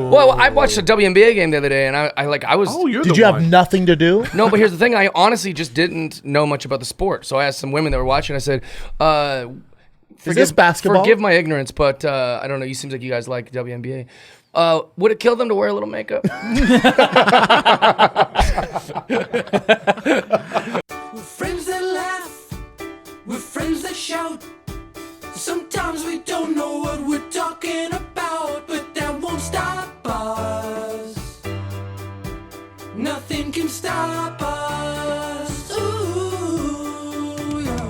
Well, I watched a WNBA game the other day, and I was. Oh, Did you have nothing to do? No, but here's the thing. I honestly just didn't know much about the sport. So I asked some women that were watching. I said, Is this basketball? Forgive my ignorance, but I don't know. You seems like you guys like WNBA. Would it kill them to wear a little makeup? We're friends that laugh, we're friends that shout. Sometimes we don't know what we're talking about, but that won't stop us. Nothing can stop us. Ooh, yeah.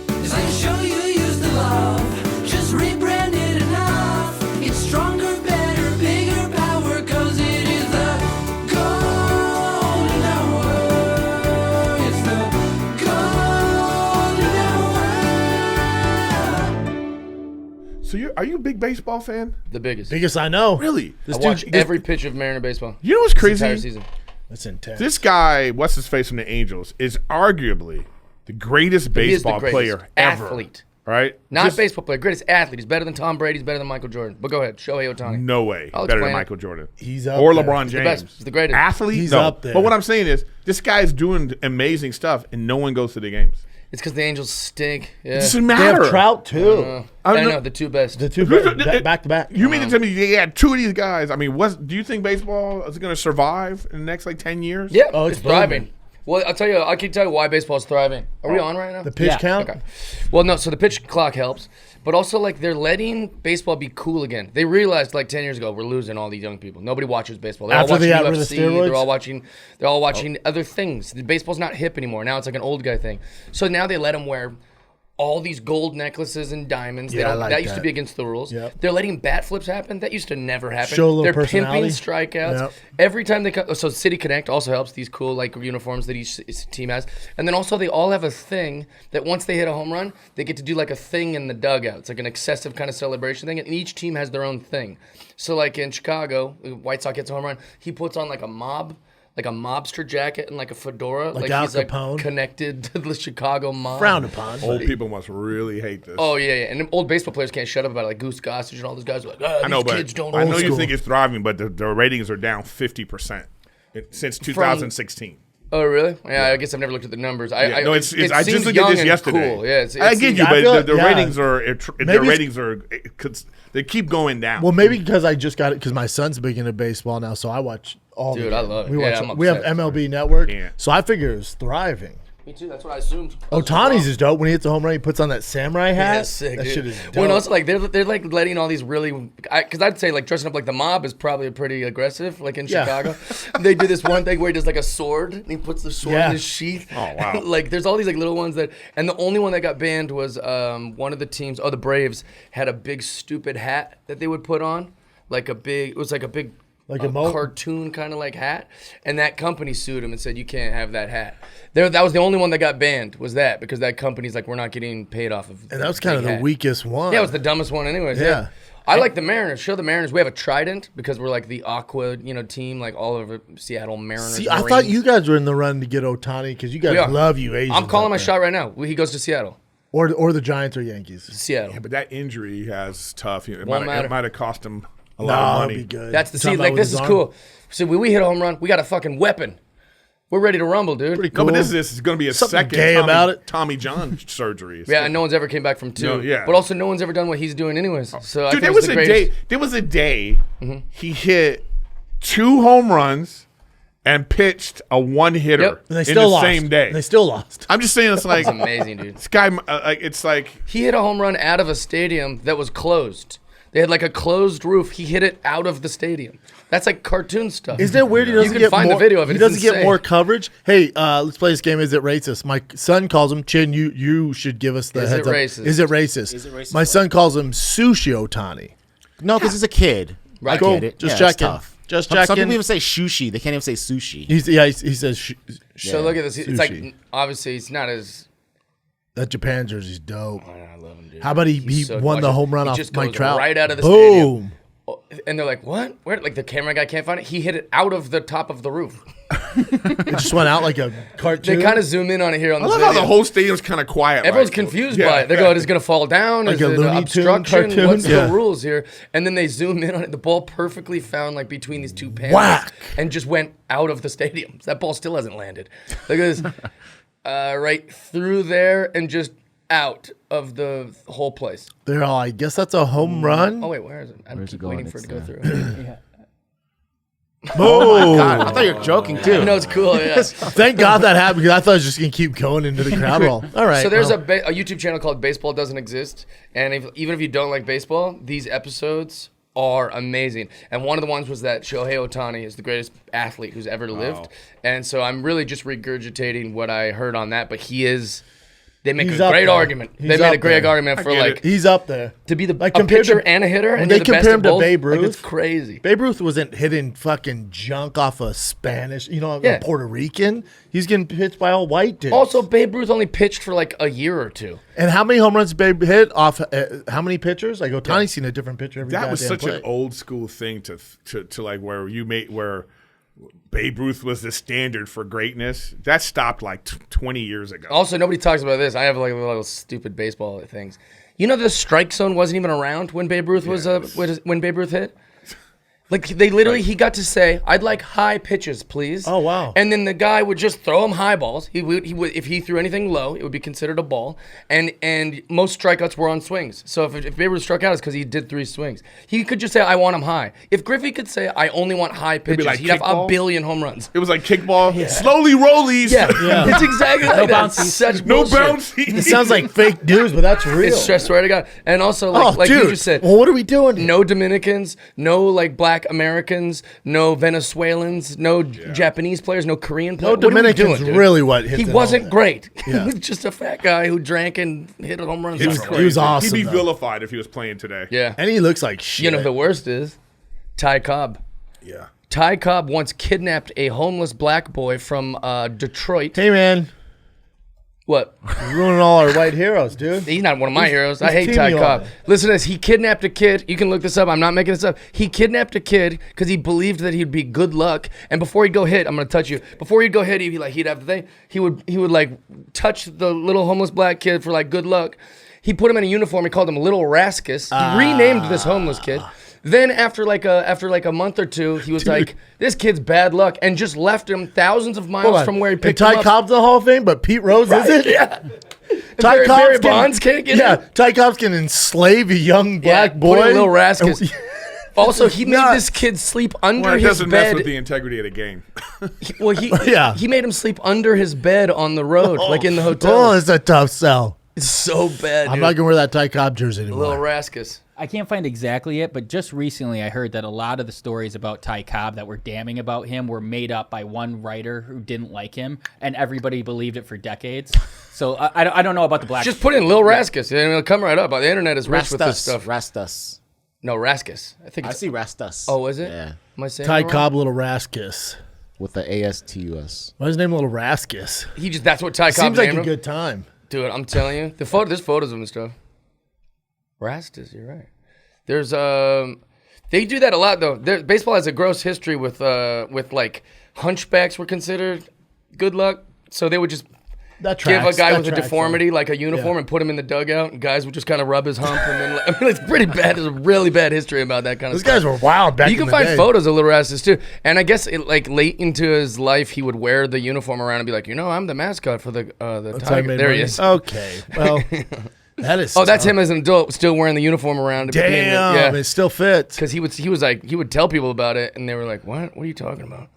'Cause I'm sure you use the love, just rebrand it enough. It's stronger, better, bigger power, 'cause it is the golden hour. It's the golden hour. So are you a big baseball fan? The biggest. Biggest I know. Really? I watch every pitch of Mariner baseball. You know what's This crazy? entire season. That's intense. This guy, what's his face from the Angels, is arguably the greatest He is the baseball greatest player ever. athlete. Right? Not Just baseball player, greatest athlete. He's better than Tom Brady. He's better than Michael Jordan. But go ahead, Shohei Ohtani. No way. I'll Better than explain it. Michael Jordan. He's up or there. LeBron He's James. the best. He's the greatest. Athlete? He's no. up there. But what I'm saying is, this guy's doing amazing stuff, and no one goes to the games. It's because the Angels stink. Yeah. It doesn't They matter. have Trout too. I know the two best. The two back to back. You mean to tell me they had two of these guys? I mean, do you think baseball is going to survive in the next 10 years? Yeah, Oh, it's it's thriving. booming. Well, I can tell you why baseball is thriving. Are we on right now? The pitch count. Okay. Well, no. So the pitch clock helps, but also they're letting baseball be cool again. They realized 10 years ago we're losing all these young people. Nobody watches baseball. They're After all they watching got rid of UFC. steroids? They're all watching other things. The baseball's not hip anymore. Now it's like an old guy thing. So now they let them wear all these gold necklaces and diamonds. Yeah, I like that used to that. be against the rules. Yep. They're letting bat flips happen. That used to never happen. Show a little They're personality. pimping strikeouts. Yep. Every time they come, so City Connect also helps, these cool uniforms that each team has. And then also they all have a thing that once they hit a home run, they get to do a thing in the dugout. It's like an excessive kind of celebration thing, and each team has their own thing. So in Chicago, White Sox gets a home run, he puts on a mobster jacket and a fedora, Like Al he's Capone? connected to the Chicago mob. Frowned upon. Old people must really hate this. Oh yeah, and old baseball players can't shut up about it. Goose Gossage and all those guys are I know, these but kids don't I know old you school. think it's thriving, but the ratings are down 50% since 2016. Oh really? Yeah, I guess I've never looked at the numbers. I just seems looked at young this and yesterday. Cool. Yeah, I get you, I but feel- the yeah. ratings are they keep going down. Well, maybe because I just got it because my son's big into baseball now, so I watch all. Dude, the I love it. We Yeah, watch. I'm We have obsessed. MLB Network, Yeah. so I figure it's thriving. Me too. That's what I assumed. Otani's is dope. When he hits a home run, he puts on that samurai hat. Yeah, sick, that dude. shit is dope. Well, and also they're letting all these really, because I'd say dressing up like the mob is probably pretty aggressive. In Yeah. Chicago, they do this one thing where he does a sword and he puts the sword Yeah. in his sheath. Oh, wow. There's all these little ones and the only one that got banned was one of the teams. Oh, the Braves had a big stupid hat that they would put on, it was a big. Like a moat? Cartoon kind of hat, and that company sued him and said you can't have that hat. That was the only one that got banned, was that, because that company's we're not getting paid off of. and that was kind of the weakest one. Yeah, it was the dumbest one, anyways. Yeah. I like the Mariners. Show the Mariners. We have a trident because we're the Aqua, team, all over Seattle Mariners. See, I Marines. thought you guys were in the run to get Otani because you guys Yeah. love you Asians. I'm calling out my there. shot right now. He goes to Seattle. Or the Giants or Yankees. Seattle. But that injury has tough. It Won't might matter. have cost him a No, lot of it'll money. be good. That's the Talking seed. about with This his is arm? cool. So when we hit a home run, we got a fucking weapon. We're ready to rumble, dude. Pretty No, cool. but this is going to be a Something second gay about it. Tommy John surgery. Yeah, and no one's ever came back from two. No, yeah. But also, no one's ever done what he's doing, anyways. So I Dude, think there it's was the a greatest. day. There was a day he hit 2 home runs and pitched a one hitter Yep. And they in still the lost. same day. And they still lost. I'm just saying, it's like It's amazing, dude. this guy. It's like He hit a home run out of a stadium that was closed. They had a closed roof. He hit it out of the stadium. That's cartoon stuff. Isn't it weird he doesn't can get find more, the video of it. He It's doesn't get insane. more coverage. Hey, let's play this game. Is it racist? My son calls him Chin. You should give us the Is it heads up. racist? Is it racist? Is it racist? My son calls him Sushi Otani. No, because he's a kid. Right. I Cool. get it. Just Yeah, it's checking. tough. Just Some checking. people even say sushi. They can't even say sushi. He says So look at this. It's Sushi. obviously it's not as. that Japan jersey's dope. I love him, dude. How about he He's so won the watch it. home run He off just Mike goes Trout? right out of the Boom. stadium. And they're like, what? Where? The camera guy can't find it. He hit it out of the top of the roof. It just went out like a cartoon. They kind of zoom in on it here on I the love video. how the whole stadium's kind of quiet. Everyone's like, confused yeah, by it. They go, "Is it going to fall down? Like Is a it Looney Tune obstruction? cartoon? What's Yeah. the rules here?" And then they zoom in on it. The ball perfectly found like between these two panels Whack. and just went out of the stadium. That ball still hasn't landed. Look at this, right through there and just out of the whole place. They're all, I guess that's a home run. Oh wait, where is it? I'm Where's it keep going? waiting for it to It's go through. Oh, God, I thought you were joking too. No, it's cool. Yeah. thank God that happened because I thought it was just gonna keep going into the crowd roll. All right. So there's well, a YouTube channel called Baseball Doesn't Exist, and even if you don't like baseball, these episodes are amazing. And one of the ones was that Shohei Ohtani is the greatest athlete who's ever lived, and so I'm really just regurgitating what I heard on that. But he is. They make He's a up great there. argument. He's They made a up great there. argument for get like it. he's up there. to be the Like, a compared pitcher to- and a hitter, when and they you're the best compare of him to both. Babe Like, Ruth- it's crazy. Babe Ruth wasn't hitting fucking junk off a Spanish, Yeah. a Puerto Rican. He's getting pitched by all white dudes. Also, Babe Ruth only pitched for like a year or two. and how many home runs did Babe hit off? How many pitchers? Like Otani's seen a different pitcher every That was goddamn such play. an old school thing to like where Babe Ruth was the standard for greatness. That stopped like 20 years ago. Also, nobody talks about this. I have like little stupid baseball things. You know, the strike zone wasn't even around when Babe Ruth was when Babe Ruth hit. Like they literally, he got to say, "I'd like high pitches, please." Oh, wow. And then the guy would just throw him high balls. He would if he threw anything low, it would be considered a ball. And most strikeouts were on swings. So if Babe Ruth struck out, it's because he did 3 swings. He could just say, "I want him high." If Griffey could say, "I only want high pitches," like he'd have a kickball? billion home runs. It was like kickball, slowly rollies. Yeah, it's exactly like that. bouncies. Such no bullshit. bouncy. It sounds like fake news, but that's real. It's just swear to God. And also, oh, like dude. you just said, well, what are we doing? here? no Dominicans, no like Black Americans, no Venezuelans, no Japanese players, no Korean players. No What are we Dominicans doing, dude? really what hit He the wasn't home. great. Yeah. He was just a fat guy who drank and hit home runs. He was, He was awesome, He'd be though. vilified if he was playing today. Yeah. And he looks like shit. You know the worst is Ty Cobb. Yeah. Ty Cobb once kidnapped a homeless black boy from Detroit. Hey, man. What? You're ruining all our white heroes, dude. He's not one of my heroes. I who's hate Ty teaming Cobb. on it? Listen to this. He kidnapped a kid. You can look this up. I'm not making this up. He kidnapped a kid because he believed that he'd be good luck. And before he'd go hit, I'm gonna touch you. Before he'd go hit, he'd have the thing. He would like touch the little homeless black kid for like good luck. He put him in a uniform. He called him Little Rascus. He renamed this homeless kid. Then after like a month or two, he was like, "This kid's bad luck," and just left him thousands of miles Hold on. from where he and picked him Ty up. Cobb's the Hall of Fame, but Pete Rose isn't? Yeah. Ty Barry Cobb's Bonds can't get Yeah, in. Ty Cobb's can enslave a young black Put boy. in Little Rascus. Also, he made Nuts. this kid sleep under Well, it his doesn't mess bed. with the integrity of the game. Well, he Yeah. he made him sleep under his bed on the road, like in the hotel. Oh, it's a tough sell. It's so bad. I'm dude. not gonna wear that Ty Cobb jersey Little anymore. Rascus. I can't find exactly it, but just recently I heard that a lot of the stories about Ty Cobb that were damning about him were made up by one writer who didn't like him, and everybody believed it for decades. So I don't know about the black. Just put in Lil Rascus, and it'll come right up. The internet is rich with this stuff. Rastus. No, Rascus. I think I it's. see Rastus. Oh, is it? Yeah. Am I saying Ty it wrong? Cobb, Little Rascus. With the ASTUS. Why is his name Little Rascus? He just. That's what Ty Cobb Seems like named a him. good time. Dude, I'm telling you, there's photos of him and stuff. Rastus, you're right. There's they do that a lot though. Baseball has a gross history with like hunchbacks were considered good luck, so they would just That give a tracks. guy That with a tracks, deformity like a uniform Yeah. and put him in the dugout, and guys would just kind of rub his hump, and then I mean, it's pretty bad. There's a really bad history about that kind of Those stuff. guys were wild back You in can the find day. photos of Little Rastus too, and I guess like late into his life, he would wear the uniform around and be like, I'm the mascot for the That's how I Tiger. made There money. he is. Okay. Well, that is. Oh, that's tough. him as an adult, still wearing the uniform around. Damn, yeah. it still fits. Because he would tell people about it, and they were like, "What? What are you talking about?"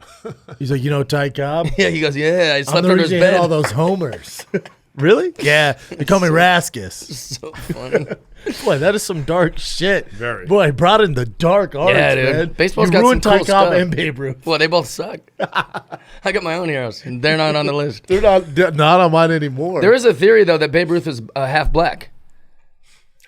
He's like, Ty Cobb? Yeah, he goes, "Yeah, I I'm slept the under his reason you hit all bed." those homers. Really? Yeah. They call me Rascus. So funny. Boy, that is some dark shit. Very. Boy, brought in the dark arts, Yeah, dude. man. Baseball's you got ruined some Ty cool Cobb stuff. and Babe Ruth. Well, they both suck. I got my own heroes, and they're not on the list. They're not on mine anymore. There is a theory though that Babe Ruth is half black,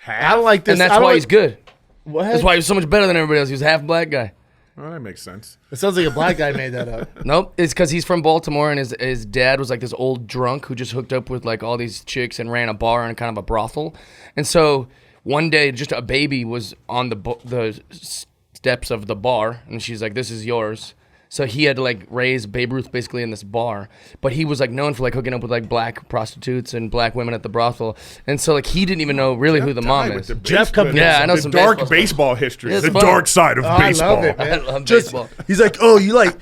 I don't like this. and that's I don't why like- he's good. What? That's why he was so much better than everybody else. He was half black guy. Well, that makes sense. It sounds like a black guy made that up. Nope, it's because he's from Baltimore, and his dad was like this old drunk who just hooked up with like all these chicks and ran a bar and kind of a brothel. And so one day, just a baby was on the steps of the bar, and she's like, "This is yours." So he had to like raise Babe Ruth basically in this bar, but he was like known for like hooking up with like black prostitutes and black women at the brothel, and so like he didn't even know really who the mom is. Jeff comes in. Yeah, I know the some dark baseball baseball history, Yeah, it's the fun. dark side of I baseball. love it, I man. love Just, baseball. he's like, oh, you like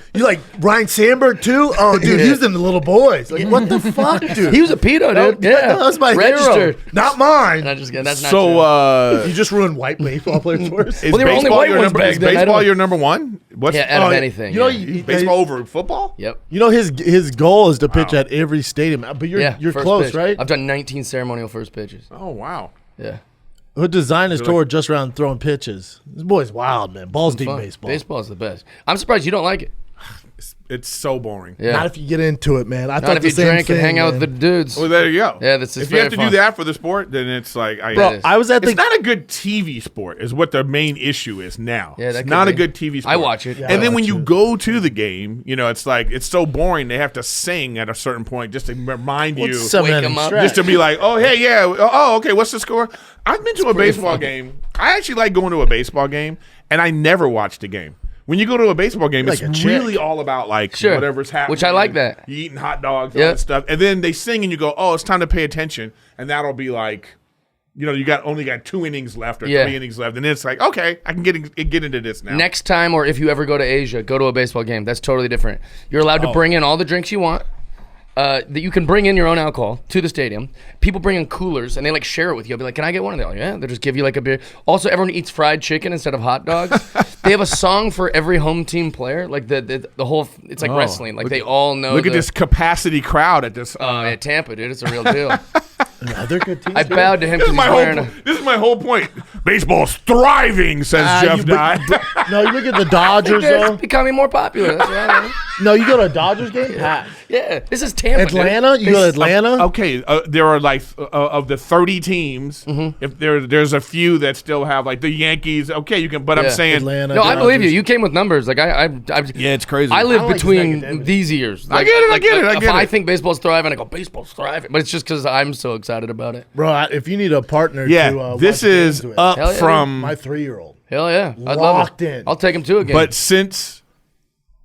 Ryan Sandberg too? Oh, dude, Yeah. he was in the Little Boys. Like, what the fuck, dude? He was a pedo, dude. No, Yeah, that's my registered. hero. Not mine. And I just that's not So, true. You just ruined white baseball players for us. is Well, they were only baseball white your ones number? back Is then, I baseball don't- your number one? What's Yeah, out of Oh, anything. you know, yeah. baseball over football? Yep. You know his goal is to pitch at every stadium, but you're first close, pitch. right? I've done 19 ceremonial first pitches. Oh wow. Yeah. Who designed his tour just around throwing pitches? This boy's wild, man. Balls deep Fun. baseball. Baseball is the best. I'm surprised you don't like it. It's so boring. Yeah. Not if you get into it, man. I Not thought if the you same drink thing, and hang out with the man. dudes. Well, there you go. Yeah, this is if you have to very do fun. that for the sport, then it's like Bro, is. I was at it's the. not a good TV sport, is what the main issue is now. Yeah, that it's could not a be. good TV sport. I watch it. Yeah, and I then when watch you it. go to the game, it's like it's so boring. They have to sing at a certain point just to remind you, What's 7 Wake inning 'em up. stretch? just to be like, oh hey, yeah, oh okay, what's the score? I've been to a baseball game. I actually like going to a baseball game, and I never watched a game. When you go to a baseball game, Like a it's chick. really all about like Sure. whatever's happening. Which I like that. You eating hot dogs, all Yep. that stuff, and then they sing, and you go, "Oh, it's time to pay attention," and that'll be like, you only got 2 innings left or Yeah. 3 innings left, and then it's like, okay, I can get into this now. Next time, or if you ever go to Asia, go to a baseball game. That's totally different. You're allowed to bring in all the drinks you want. That you can bring in your own alcohol to the stadium. People bring in coolers and they like share it with you. I'll be like, "Can I get one?" And they're like, "Yeah." They'll just give you like a beer. Also, everyone eats fried chicken instead of hot dogs. They have a song for every home team player. Like the whole, it's like wrestling. Like they all know. Look at this capacity crowd at this. At Tampa, dude. It's a real deal. They're good teams. I bowed to him This because is my he's whole. wearing a. This is my whole point. Baseball's thriving, says Jeff Dye. No, you look at the Dodgers It's though. becoming more popular. That's right. No, you go to a Dodgers game. Packed. Yeah, this is Tampa. dude. Atlanta, you go to Atlanta. Okay, there are like of the 30 teams. If there's a few that still have like the Yankees. Okay, you can. But I'm Yeah. saying, Atlanta. No, I believe you. Dodgers. You came with numbers. Like I yeah, it's crazy. I live I like between negativity. these years. I get it, I get it, I if get I it. think baseball's thriving, I go baseball's thriving. But it's just because I'm so excited about it. Bro, if you need a partner, Yeah, to, this watch is games with, up Hell yeah. from. my 3-year-old. Hell yeah, I'd Locked love it. in. I'll take him to a game. But since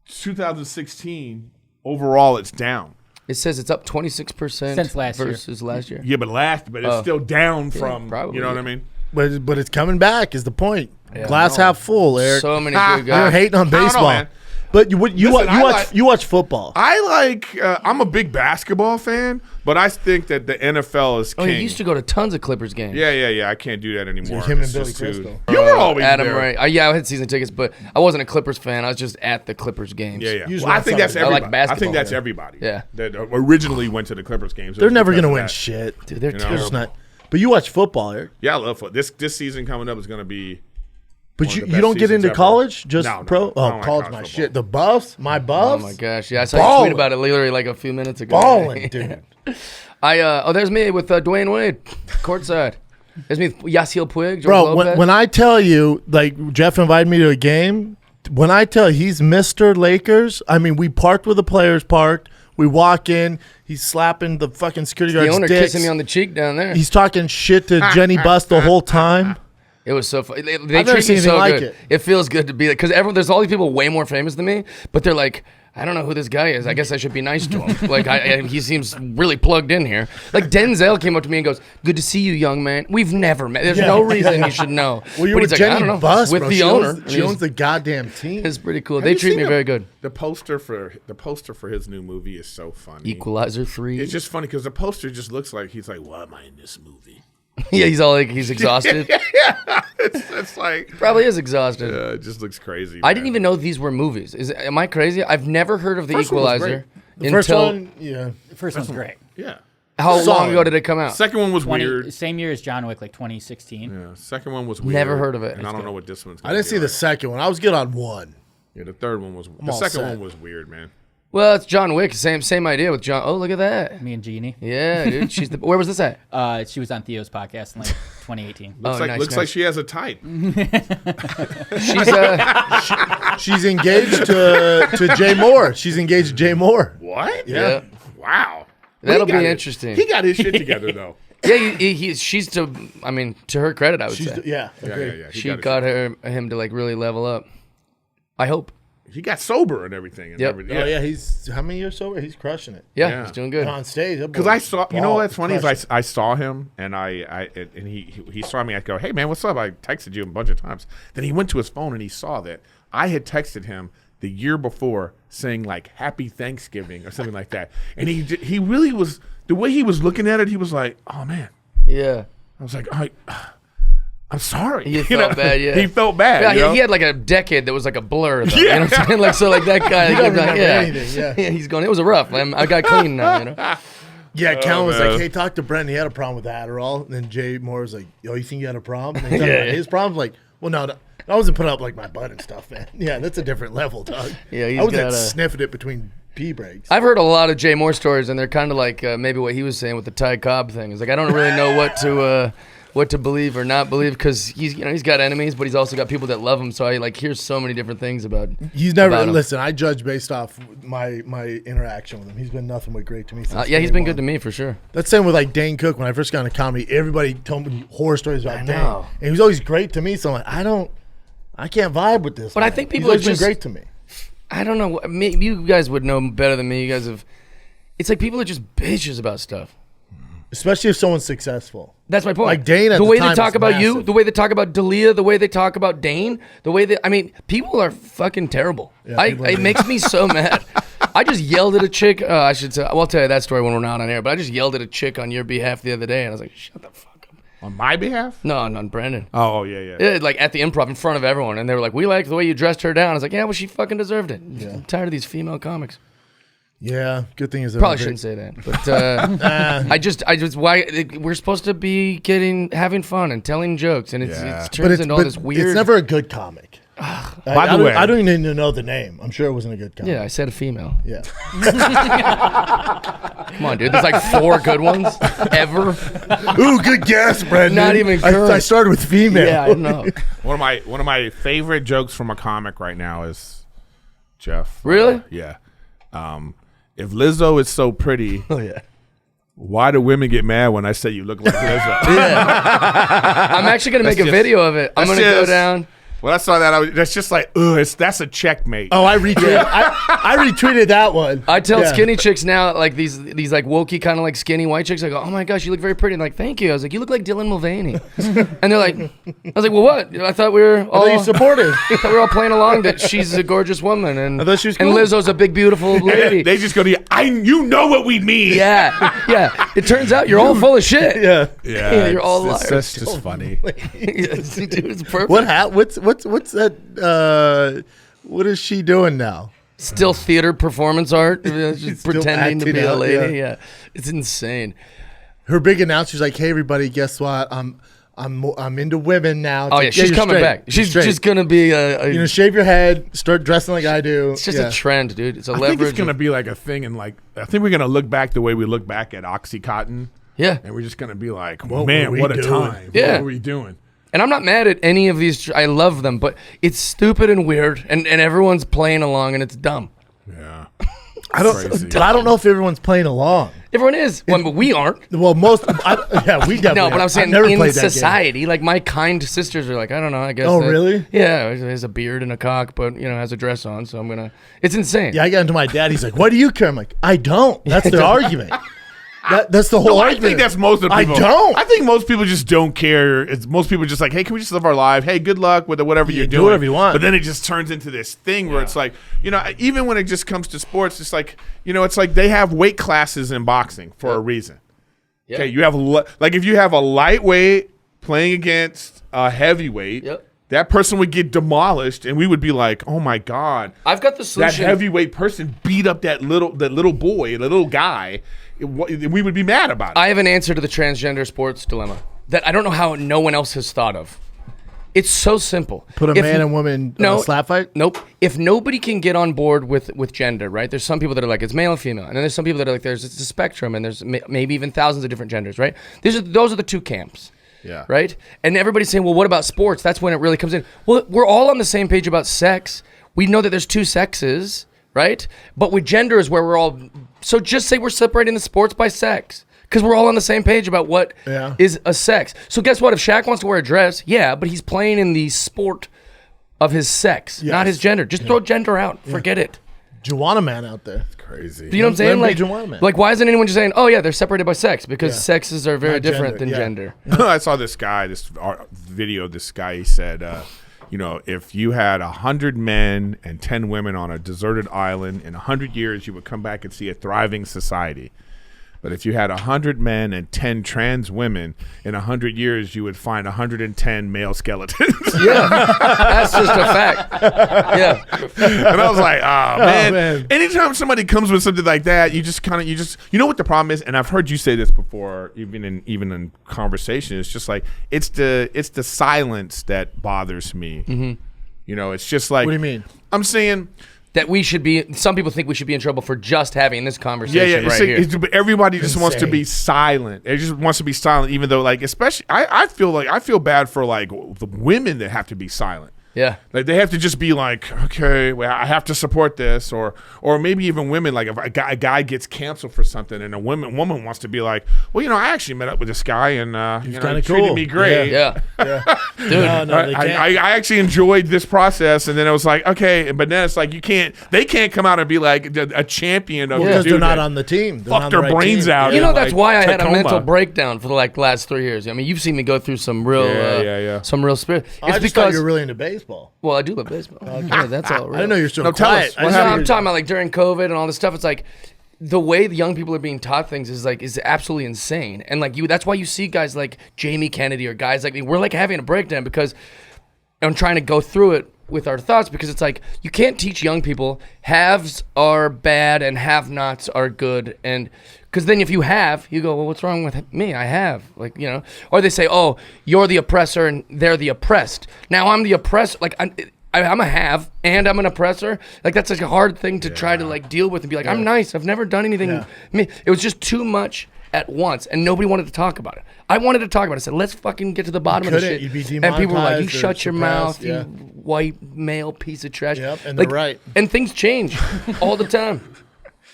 2016, overall, it's down. it says it's up 26% Since last year. versus last year. Yeah, but it's still down from. probably. You know what I mean? But it's coming back. Is the point? Yeah, Glass no. half full, Eric. So many Ah, good You're guys. hating on I don't know, baseball, man. but you Listen, you watch football. I like. I'm a big basketball fan, but I think that the NFL is Oh, king. you used to go to tons of Clippers games. Yeah. I can't do that anymore. him and It's Billy just too- Crystal. You were always Adam there. Ray. Yeah, I had season tickets, but I wasn't a Clippers fan. I was just at the Clippers games. Yeah. Usually Well, I on think that's Sunday. I like everybody. I think basketball, that's yeah. everybody. Yeah. That originally went to the Clippers games. It They're was never because gonna of win that. Dude, shit. they're You know? They're just terrible. not. But you watch football, Eric. Yeah, I love football. This season coming up is going to be. But One you, of the you best don't get seasons into ever. college, just No, pro. I Oh, don't like college, college my football. shit. The Buffs, my Oh Buffs. my gosh! Yeah, I saw you Ballin'. tweet about it literally like a few minutes ago. balling, dude. There's me with Dwayne Wade, courtside. There's me, with Yasiel Puig, George Bro, Lopez. when I tell you, like Jeff invited me to a game, when I tell you he's Mr. Lakers, I mean, we parked where the players parked. We walk in, he's slapping the fucking security the guard's owner dicks. kissing me on the cheek down there. He's talking shit to Jenny Buss the whole time. It was so fun. They I've never treat seen me anything so like good. it. It feels good to be like, because there's all these people way more famous than me, but they're like, I don't know who this guy is. I guess I should be nice to him. Like, he seems really plugged in here. Like, Denzel came up to me and goes, "Good to see you, young man. We've never met. There's no reason you should know." Well, you're but with he's like, Jenny I don't know. Buss, with bro. the She owner. owns- She owns the goddamn team. It's pretty cool. Have They you treat seen me very good. The poster for his new movie is so funny. Equalizer 3. It's just funny because the poster just looks like he's like, "Why am I in this movie?" Yeah, he's all like, he's exhausted. It's like, Probably is exhausted. it just looks crazy. I didn't even know these were movies. Am I crazy? I've never heard of the First one was Equalizer The first until one, yeah. The first one's great. Yeah. how long Solid. ago did it come out? Second one was weird. Same year as John Wick, like 2016. Yeah. Second one was weird. Never heard of it. And I don't know what this one's. I didn't see the second one. I was good on one. Yeah, the third one was. The all second set. one was weird, man. Well, it's John Wick. Same idea with John. Oh, look at that. Me and Jeannie. Yeah, dude. She's the. Where was this at? She was on Theo's podcast in like 2018. Looks like nice, looks nice. like she has a type. She's She's engaged to Jay Moore. She's engaged to Jay Moore. What? yeah. Wow. That'll He got be it. interesting. He got his shit together though. Yeah, she's to. I mean, to her credit, I would say Yeah, Yeah. agreed. He she got his got shit. him to like really level up. I hope. he got sober and everything. And Yep. everything. Oh yeah, he's how many years sober? He's crushing it. Yeah, he's doing good. And on stage, Because I saw, you know what's funny is I saw him and he saw me. I go, hey man, what's up? I texted you a bunch of times. Then he went to his phone and he saw that I had texted him the year before saying like Happy Thanksgiving or something like that. And he really was, the way he was looking at it, he was like, oh man. Yeah. I was like, I'm sorry. He felt bad, yeah. He felt bad. Yeah, you know? he had like a decade that was like a blur. Though, Yeah. You know what I'm saying? Like, so like that guy. don't like, remember yeah. anything, yeah. He's going, it was a rough. I got clean now, you know? Yeah, Callan was man. like, hey, talk to Brent. He had a problem with Adderall. And then Jay Moore was like, yo, you think you had a problem? And he talked about his problems. Like, well, no, I wasn't putting up like my butt and stuff, man. Yeah, that's a different level, dog. Yeah, he's I was got like a- sniffing it between pee breaks. I've heard a lot of Jay Moore stories, and they're kind of like maybe what he was saying with the Ty Cobb thing. It's like I don't really know what to believe or not believe because he's got enemies, but he's also got people that love him. So I like hear so many different things about. He's never about him. listen. I judge based off my interaction with him. He's been nothing but great to me. Since Yeah, he's day been one. good to me for sure. That's the same with like Dane Cook. When I first got into comedy, everybody told me horror stories about Dane, know. and he was always great to me. So I'm like, I can't vibe with this. But I man. think He's people are always been just- great to me. I don't know. Maybe you guys would know better than me. You guys have. It's like people are just bitches about stuff. Especially if someone's successful. That's my point. Like Dane at the the way time they talk was about you, massive. the way they talk about D'Elia, the way they talk about Dane, the way that people are fucking terrible. Yeah, people are It makes me so mad. I just yelled at a chick. I should say. I'll tell you that story when we're not on air. But I just yelled at a chick on your behalf the other day, and I was like, "Shut the fuck up." On my behalf? No, on Brandon. Oh, yeah. Yeah, like at the Improv in front of everyone, and they were like, "We like the way you dressed her down." I was like, "Yeah, well, she fucking deserved it." Yeah. I'm tired of these female comics. Yeah, good thing is Probably shouldn't say that, but I just why we're supposed to be having fun and telling jokes, and it But turns into all this weird. It's never a good comic. By the way, I don't even know the name. I'm sure it wasn't a good comic. Yeah, I said a female. Yeah. Come on, dude. There's like 4 good ones ever. Ooh, good guess, Brendan. Not even current. I started with female. Yeah, I know. one of my favorite jokes from a comic right now is Jeff. Really? Yeah. If Lizzo is so pretty, Oh yeah. why do women get mad when I say you look like Lizzo? I'm actually gonna make a just- video of it. I'm that's gonna go just- down. When I saw that, that's just like, that's a checkmate. Oh, I retweeted. I retweeted that one. I tell Yeah. skinny chicks now, like these like wokey kind of like skinny white chicks. I go, "Oh my gosh, you look very pretty." And like, "Thank you." I was like, "You look like Dylan Mulvaney." And they're like, "I was like, well, what? I thought we were all I thought you supported. I thought we were all playing along that she's a gorgeous woman and I thought she was and cool. Lizzo's a big beautiful lady." They just go to you. You know what we mean. Yeah. It turns out you're all full of shit. Yeah. Yeah, you're all it's liars. just funny. Yes, dude, it's perfect. What's that? What is she doing now? Still theater performance art, just Still pretending to be acting a out, lady. yeah. Yeah, it's insane. Her big announcer's like, "Hey, everybody, guess what? I'm into women now." It's Oh like, yeah, she's you're coming straight. back. You're She's straight. just gonna be a You know, shave your head, start dressing like I do. it's just Yeah. a trend, dude. It's a I think leverage. it's gonna be like a thing, and like I think we're gonna look back the way we look back at OxyContin, yeah, and we're just gonna be like, What man, were we what a doing? time! Yeah. What were we doing? and I'm not mad at any of these. I love them, but it's stupid and weird, and everyone's playing along, and it's dumb. Yeah, I don't. Crazy. But I don't know if everyone's playing along. Everyone is, well, but we aren't. Well, most. Yeah, we definitely. No, but I'm I've saying never in played that game. society, like my kind sisters are like, I don't know, I guess. Oh, that- really? Yeah, he has a beard and a cock, but has a dress on, so I'm gonna. It's insane. Yeah, I got into my dad. He's like, "Why do you care?" I'm like, "I don't." That's their argument. That's the whole I argument. think that's most of the I people. don't. I think most people just don't care. It's most people just like, hey, can we just live our life? Hey, good luck with whatever you're do doing. whatever you want. But then it just turns into this thing where it's like, even when it just comes to sports, it's like, it's like they have weight classes in boxing for a reason. Yeah. Okay, you have like if you have a lightweight playing against a heavyweight, Yep. that person would get demolished, and we would be like, oh my god, I've got the that solution. heavyweight person beat up that little boy, the little guy. We would be mad about it. I have an answer to the transgender sports dilemma that I don't know how no one else has thought of. It's so simple. Put a If- man and woman No. slap fight. Nope. If nobody can get on board with gender, right? There's some people that are like it's male and female, and then there's some people that are like it's a spectrum, and there's maybe even thousands of different genders, right? Those are the two camps. Yeah. Right? And everybody's saying, well, what about sports? That's when it really comes in. Well, we're all on the same page about sex. We know that there's two sexes, right? But with gender is where we're all. So just say we're separating the sports by sex. Because we're all on the same page about what is a sex. So guess what? If Shaq wants to wear a dress, yeah, but he's playing in the sport of his sex, not his gender. Just throw gender out. Forget it. Juana man out there. Crazy. You know what I'm saying? Let him be Juana man. Like, why isn't anyone just saying, oh, yeah, they're separated by sex? Because sexes are very Not different gender, than yeah. gender. I saw this guy, this video. This guy, he said, if you had 100 men and 10 women on a deserted island, in 100 years, you would come back and see a thriving society. But if you had 100 men and 10 trans women, in 100 years, you would find 110 male skeletons. Yeah, that's just a fact. Yeah. And I was like, man. man. Anytime somebody comes with something like that, you know what the problem is? And I've heard you say this before, even in conversation. It's just like, it's the silence that bothers me. Mm-hmm. It's just like. What do you mean? I'm saying. That some people think we should be in trouble for just having this conversation right here. Everybody just wants to be silent. It just wants to be silent, even though, like, especially, I feel bad for, like, the women that have to be silent. Yeah. Like, they have to just be like, okay, well, I have to support this, or maybe even women, like, if a guy gets canceled for something, and a woman wants to be like, well, I actually met up with this guy, and he kinda treated cool. me great. Yeah. Dude, no, they can't. I actually enjoyed this process, and then it was like, okay, but then it's like they can't come out and be like a champion of because the dude they're not that on the team. They're fucked on their the right brains team. out. Yeah. That's why I had a Tacoma. mental breakdown for the last 3 years. I mean, you've seen me go through some real, some real spirit. It's I just thought you were really into baseball. well, I do love baseball. Yeah, that's all. Real. I didn't know you were so No, tell quiet. us. I What just No, thought I'm you- talking about like during COVID and all this stuff. It's like the way the young people are being taught things is absolutely insane. And like that's why you see guys like Jamie Kennedy or guys like me. We're like having a breakdown because I'm trying to go through it with our thoughts because it's like you can't teach young people haves are bad and have-nots are good, and because then if you go, well, what's wrong with me? I have, or they say, oh, you're the oppressor and they're the oppressed. Now I'm the oppressor, like I'm a have and I'm an oppressor. Like that's like a hard thing to try to like deal with and be like, I'm nice. I've never done anything. It was just too much at once, and nobody wanted to talk about it. I wanted to talk about it. I said, let's fucking get to the bottom of this shit. You'd be And people were like, you demonetized or shut your mouth, suppressed, yeah. you white male piece of trash. Yep, and like, they're right. And things change all the time.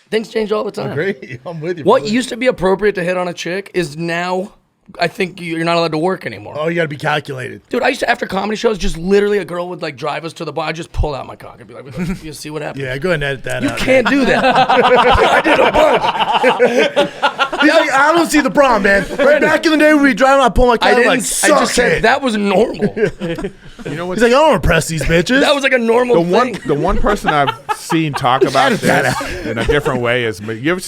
Things change all the time. Great. I'm with you. What brother. used to be appropriate to hit on a chick is now, I think you're not allowed to work anymore. Oh, you got to be calculated. Dude, I used to, after comedy shows, just literally a girl would like drive us to the bar. I'd just pull out my cock and be like, you see what happens? Yeah, go ahead and edit that You out. can't do that. I did a bunch. He's like, I don't see the problem, man. Right back in the day when we driving, I pull my car. I didn't. Like, I suck just said it. that was normal. You know what? He's like, I don't impress these bitches. That was like a normal thing. The one person I've seen talk about this in a different way is you ever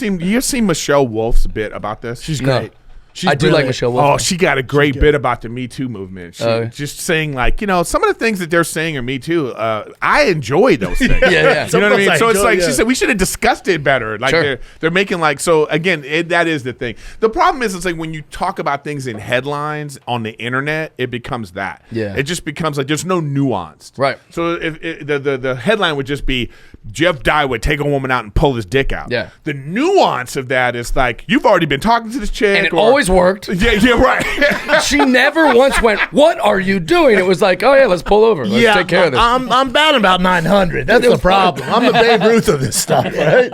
seen Michelle Wolf's bit about this? She's No. great. She's I do like brilliant. Michelle Wolf. Oh, she got a great bit about the Me Too movement. She just saying like, some of the things that they're saying are Me Too. I enjoy those things. Yeah. You know what I mean? Like, So it's like she yeah. said we should have discussed it better. Like Sure. they're making like so again. That is the thing. The problem is it's like when you talk about things in headlines on the internet, it becomes that. Yeah. It just becomes like there's no nuance. Right. So if the headline would just be Jeff Dye would take a woman out and pull his dick out. Yeah. The nuance of that is like you've already been talking to this chick, And it or- always worked. Yeah, right. She never once went, what are you doing? It was like, oh, yeah, let's pull over. Let's take care of this. I'm batting about 900. That's the problem. I'm the Babe Ruth of this stuff, right?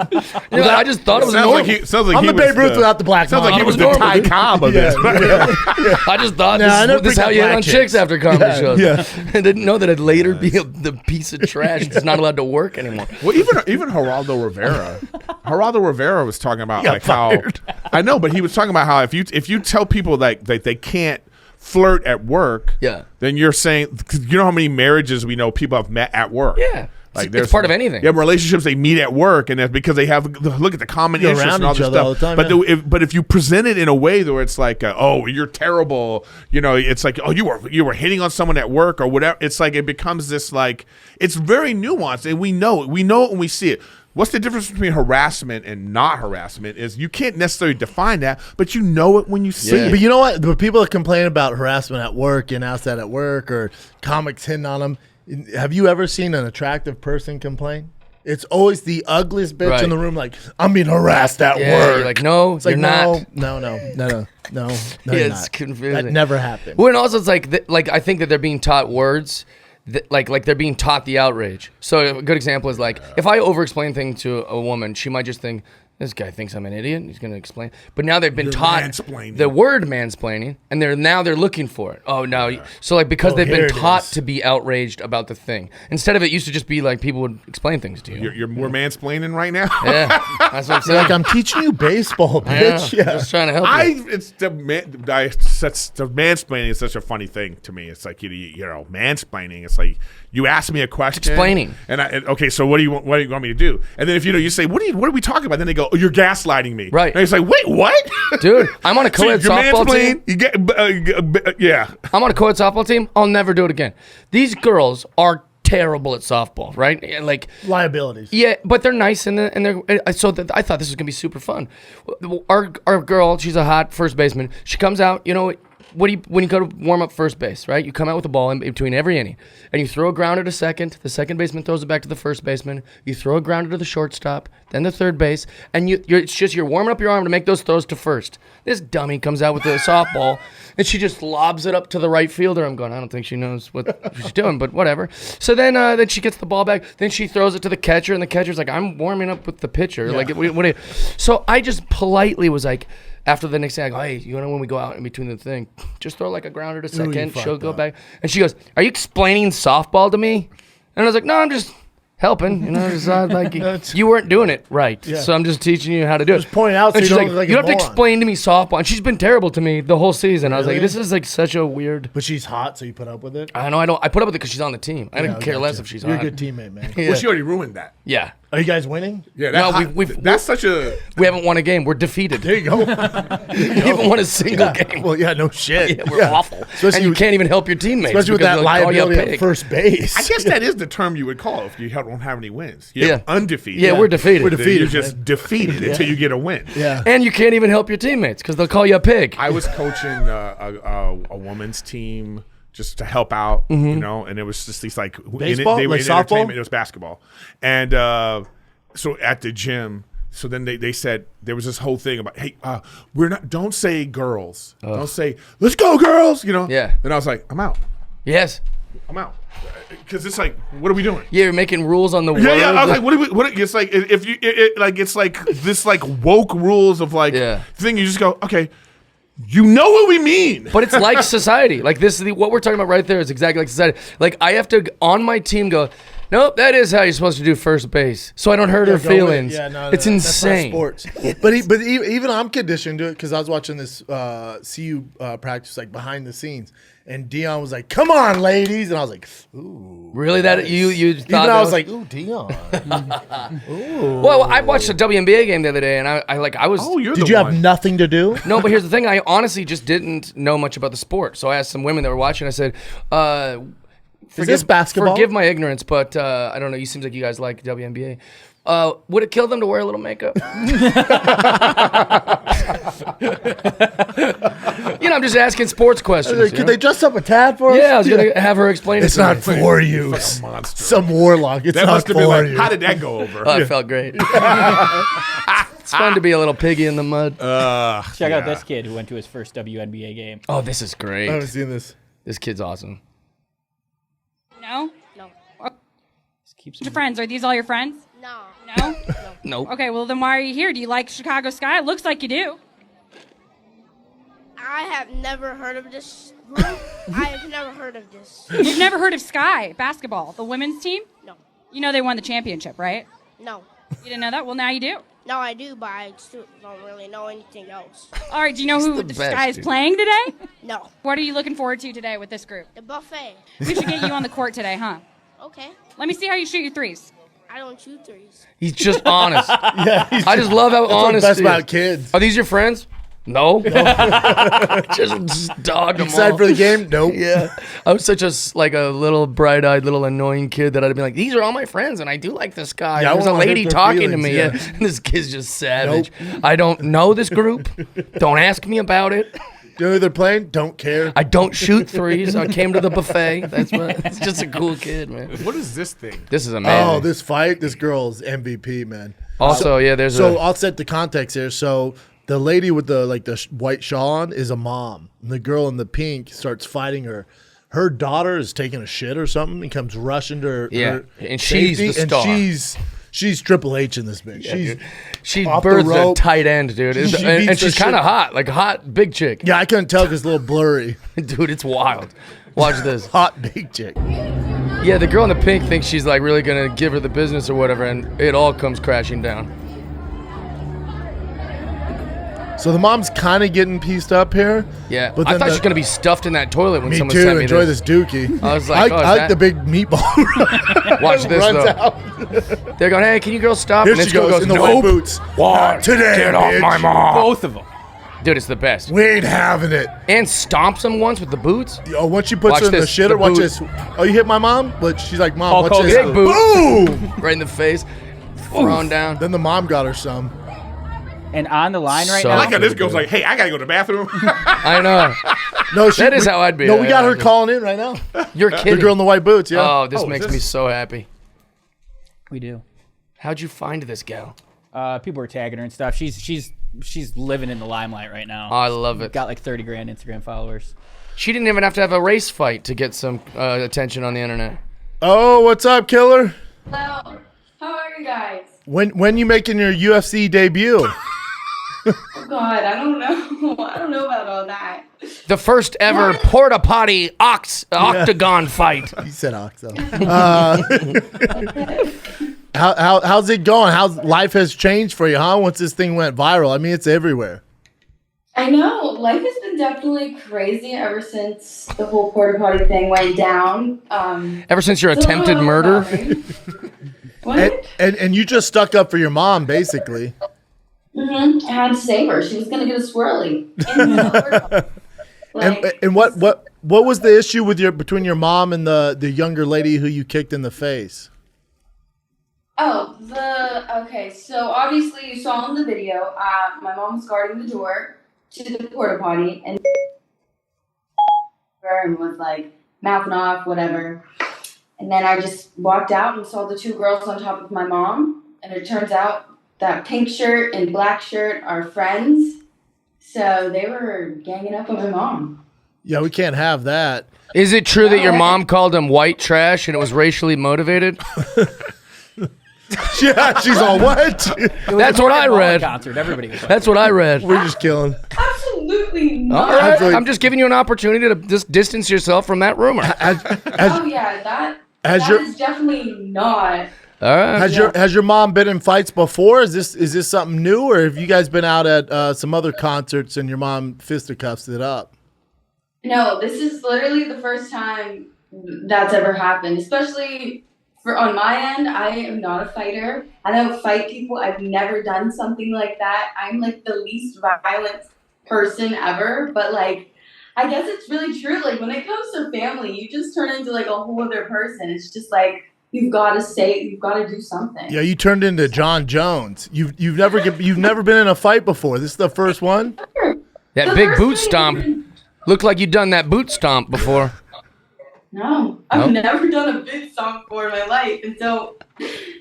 I just thought it was normal. Sounds like I'm he the was Babe Ruth without the black Sounds like mom. he was It the was Ty normal, Cobb of Yeah, this. I just thought No, I never this is how picked you up hit on black chicks chicks. after comedy shows. yeah. I didn't know that it'd later be the piece of trash that's not allowed to work anymore. Well, even Geraldo Rivera was talking about like fired. how I know, but he was talking about how if you tell people like they can't flirt at work, Yeah. then you're saying, 'cause you know how many marriages we know people have met at work. Yeah. Like It's part of anything. You have relationships they meet at work, and that's because they have look at the common You're interests around and all each this other stuff. all the time, but yeah. but if you present it in a way where it's like, oh, you're terrible, it's like, oh, you were hitting on someone at work or whatever. It's like it becomes this like it's very nuanced, and we know it when we see it. What's the difference between harassment and not harassment is you can't necessarily define that, but you know it when you see Yeah. it. But you know what? The people that complain about harassment at work and outside at work or comics hitting on them, have you ever seen an attractive person complain? It's always the ugliest bitch Right. in the room like, I'm being harassed at Yeah, work. you're like, no, it's like, you're no, not. no, you're Yeah, it's not. confusing. That never happened. Well, and also it's like I think that they're being taught words, like they're being taught the outrage. So a good example is like if I over-explain things to a woman, she might just think, This guy thinks I'm an idiot. He's going to explain. But now they've been taught mansplaining. the word mansplaining, and they're looking for it. Oh, no. So, like, because they've here been it taught is. to be outraged about the thing. Instead of it used to just be like people would explain things to you. You're more mansplaining right now. Yeah, that's what I'm saying. Like, I'm teaching you baseball, bitch. Yeah, Yeah. just trying to help you. The mansplaining is such a funny thing to me. It's like you know, mansplaining. It's like you ask me a question, Explaining. okay, so what do you want me to do? And then if you say, what are we talking about? Then they go, oh, you're gaslighting me. Right. And it's like, wait, what? Dude, I'm on a co-ed you're softball mansplaining, team. You get, yeah. I'm on a co-ed softball team. I'll never do it again. These girls are terrible at softball, right? And, like, Liabilities. yeah, but they're nice and they're I thought this was gonna be super fun. Our girl, she's a hot first baseman. She comes out, you know. When you go to warm up first base, right? You come out with the ball in between every inning, and you throw a grounder to second. The second baseman throws it back to the first baseman. You throw a grounder to the shortstop, then the third base, and you're warming up your arm to make those throws to first. This dummy comes out with the softball, and she just lobs it up to the right fielder. I'm going, I don't think she knows what she's doing, but whatever. So then she gets the ball back. Then she throws it to the catcher, and the catcher's like, I'm warming up with the pitcher. Yeah. Like, so I just politely was like. After the next thing, I go, hey, you know when we go out in between the thing, just throw like a grounder to second. She'll go back. And she goes, are you explaining softball to me? And I was like, no, I'm just helping. You know, it's not like you weren't doing it right. Yeah. So I'm just teaching you how to do it. Just point out so and you she's don't like, look like you a have to moron. explain to me softball. And she's been terrible to me the whole season. I was like, Really? this is like such a weird. But she's hot, so you put up with it? I know, I put up with it because she's on the team. I Yeah, didn't care less gotcha. if she's You're hot. a good teammate, man. Yeah. Well, she already ruined that. Yeah. Are you guys winning? Yeah, No, that's that's such a. We haven't won a game. We're defeated. There you go. We haven't won a single game. Well, yeah, no shit. Yeah, we're awful. Especially and you with- can't even help your teammates. Especially with because that they'll call you a liability pig. at first base. I guess that is the term you would call if you don't have any wins. You're Yeah. undefeated. Yeah, we're defeated. We're Then defeated, You're just man. defeated until you get a win. Yeah. And you can't even help your teammates because they'll call you a pig. I was coaching a woman's team just to help out, you know, and it was just these like Baseball? They were Like in softball? entertainment. It was basketball, and so at the gym. So then they said there was this whole thing about, hey, don't say girls, don't say let's go girls, you know. Yeah. And I was like, I'm out, Yes. because it's like, what are we doing? Yeah, you're making rules on the word. Yeah, I was like, what? It's like if you it's like this like woke rules of like thing. You just go, okay, you know what we mean. But it's like society. Like this is what we're talking about right there is exactly like society. Like I have to on my team go, nope, that is how you're supposed to do first base. So I don't hurt her Yeah, go with it. feelings. Yeah, no, it's that's not insane. sports. But even I'm conditioned to it because I was watching this CU practice like behind the scenes, and Dion was like, "Come on, ladies," and I was like, "Ooh." Really? That you thought Even I that was like, "Ooh, Dion." well, I watched a WNBA game the other day, and I was. Oh, you're Did the you one. have nothing to do? No, but here's the thing. I honestly just didn't know much about the sport. So I asked some women that were watching. I said, this basketball? Forgive my ignorance, but I don't know. You seems like you guys like WNBA. Would it kill them to wear a little makeup? I'm just asking sports questions. Could you know? they dress up a tad for us? Yeah, I was gonna have her explain It's it to not me. for you. Like a monster. Some warlock. It's That not must have been for like, you. how did that go over? Oh, it felt great. It's fun to be a little piggy in the mud. Check out this kid who went to his first WNBA game. Oh, this is great. I haven't seen this. This kid's awesome. No? No. Just keeps Your friends, are these all your friends? No. No? Nope. Okay, well then why are you here? Do you like Chicago Sky? It looks like you do. I have never heard of this group. I have never heard of this. You've never heard of Sky basketball, the women's team? No. You know they won the championship, right? No. You didn't know that? Well, now you do. No, I do, but I still don't really know anything else. All right, do you know who the the best, Sky is dude. playing today? No. What are you looking forward to today with this group? The buffet. We should get you on the court today, huh? Okay. Let me see how you shoot your threes. I don't shoot threes. He's just honest. Yeah, I just love how that's honest. what's best he is. about kids. Are these your friends? No. just dog them Excited all. for the game? Nope. Yeah, I was such a little bright-eyed, little annoying kid that I'd be like, "These are all my friends, and I do like this guy." Yeah, I There's a wanna hurt lady their talking to feelings, me. yeah. Yeah, and this kid's just savage. I don't know this group. Don't ask me about it. You know who they're playing? Don't care. I don't shoot threes. I came to the buffet. It's just a cool kid, man. What is this thing? This is amazing. Oh, this fight, this girl's MVP, man. Also, yeah, there's So a. I'll set the context here. So the lady with the white shawl on is a mom, and the girl in the pink starts fighting her. Her daughter is taking a shit or something and comes rushing to her. Yeah, her and she's safety, the star. And She's Triple H in this bitch. She's She off the births a rope. tight end, dude. She beats And the she's shit- kind of hot, like a hot big chick. Yeah, I couldn't tell because it's a little blurry. Dude, it's wild. Watch this. Hot big chick. Yeah, the girl in the pink thinks she's like really gonna give her the business or whatever, and it all comes crashing down. So the mom's kind of getting pieced up here. Yeah, But I then thought she the- was gonna be stuffed in that toilet when Me someone too. sent me Enjoy this. this dookie. I was like, I oh, is like that- the big meatball. Watch this runs though. out. They're going, hey, can you girls stop? Here and she this girl goes in the nope. white boots. What? Today, Get off bitch. my mom. Both of them. Dude, it's the best. We ain't having it. And stomps him once with the boots. Oh, once she puts Watch her in the this, shitter, the watch boot. this. Oh, you hit my mom? But she's like, Mom, Hulk watch Hogan. this. Big boot. Boom! Right in the face. Thrown down. Then the mom got her some. And on the line right So- I now. like how this girl's like, hey, I gotta go to the bathroom. I know. No, she, That is how I'd be. No, we got her Yeah. calling in right now. You're The kidding. girl in the white boots, yeah. Oh, this Oh, is makes this- me so happy. We do. How'd you find this gal? People were tagging her and stuff. She's living in the limelight right now. I love it. Got like 30 grand Instagram followers. She didn't even have to have a race fight to get some attention on the internet. Oh, what's up, killer? Hello. How are you guys? When you making your UFC debut? Oh God, I don't know. I don't know about all that. The first ever porta-potty octagon fight. You said Oxo. How's it going? How's life has changed for you, huh? Once this thing went viral. I mean, it's everywhere. I know. Life has been definitely crazy ever since the whole porta potty thing went down. Ever since your it's a attempted little murder. overwhelming. What? And you just stuck up for your mom, basically. I had to save her. She was gonna get a swirly. In the porta potty. Like, And what was the issue with between your mom and the younger lady who you kicked in the face? okay. So obviously you saw in the video. My mom was guarding the door to the porta potty and was like mouthing off, whatever. And then I just walked out and saw the two girls on top of my mom. And it turns out that pink shirt and black shirt are friends. So they were ganging up on my mom. Yeah, we can't have that. Is it true that your mom called him white trash and it was racially motivated? Yeah, she's all what? That's what I read. Concert. Everybody was like, That's what I read. We're just killing. Absolutely All not. right. like- I'm just giving you an opportunity to just distance yourself from that rumor. Oh yeah, that Has is definitely not. All right. Has your mom been in fights before? Is this something new, or have you guys been out at some other concerts and your mom fisticuffs it up? No, this is literally the first time that's ever happened. Especially on my end, I am not a fighter. I don't fight people. I've never done something like that. I'm like the least violent person ever. But like, I guess it's really true. Like when it comes to family, you just turn into like a whole other person. It's just like you've got to do something. Yeah, you turned into John Jones. You've never been in a fight before. This is the first one. That The big first boot thing- stomp. Looked like you'd done that boot stomp before. No, I've No? never done a big song before in my life until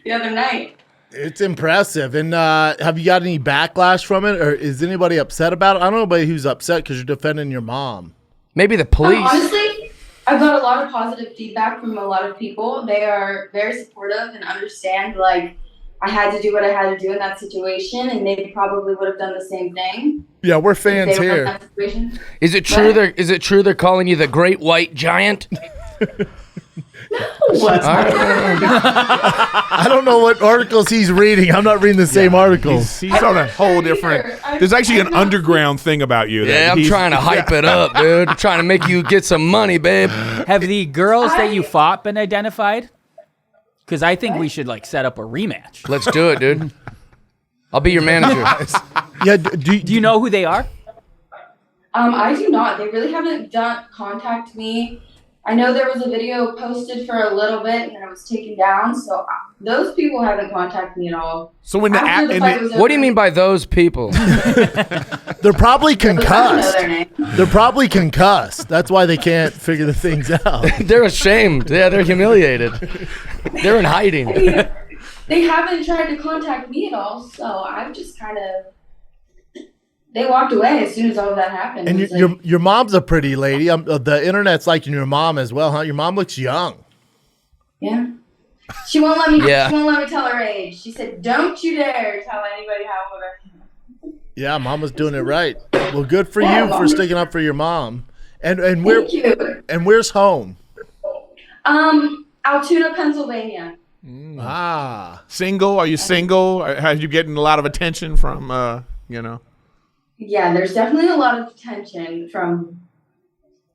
the other night. It's impressive. And have you got any backlash from it, or is anybody upset about it? I don't know anybody who's upset because you're defending your mom. Maybe the police. Honestly, I've got a lot of positive feedback from a lot of people. They are very supportive and understand, like, I had to do what I had to do in that situation, and they probably would have done the same thing. Yeah, we're if fans they were in here. that situation. Is it true? What? Is it true they're calling you the Great White Giant? I don't know what articles he's reading. I'm not reading the same articles. He's on a whole different. There's actually an underground thing about you. Yeah, I'm trying to hype it up, dude. I'm trying to make you get some money, babe. have the girls that you fought been identified? Because I think we should like set up a rematch. Let's do it, dude. I'll be your manager. Yeah, Do you know who they are? I do not. They really haven't contact me. I know there was a video posted for a little bit, and then it was taken down. So those people haven't contacted me at all. So when the After the fight was What do you over- mean by those people? they're probably I don't know concussed. their name. They're probably concussed. That's why they can't figure the things out. They're ashamed. Yeah, they're humiliated. They're in hiding. I mean, they haven't tried to contact me at all, so I've just kind of. They walked away as soon as all of that happened. And It's your mom's a pretty lady. The internet's liking your mom as well, huh? Your mom looks young. yeah. She won't let me. Yeah. She won't let me tell her age. She said, "Don't you dare tell anybody how old I am." Yeah, Mama's doing it right. Well, good for Yeah, you for Mama. sticking up for your mom. And where Thank you. and where's home? Altoona, Pennsylvania. Ah, Single? Are you single? Are you getting a lot of attention from, Yeah, there's definitely a lot of attention from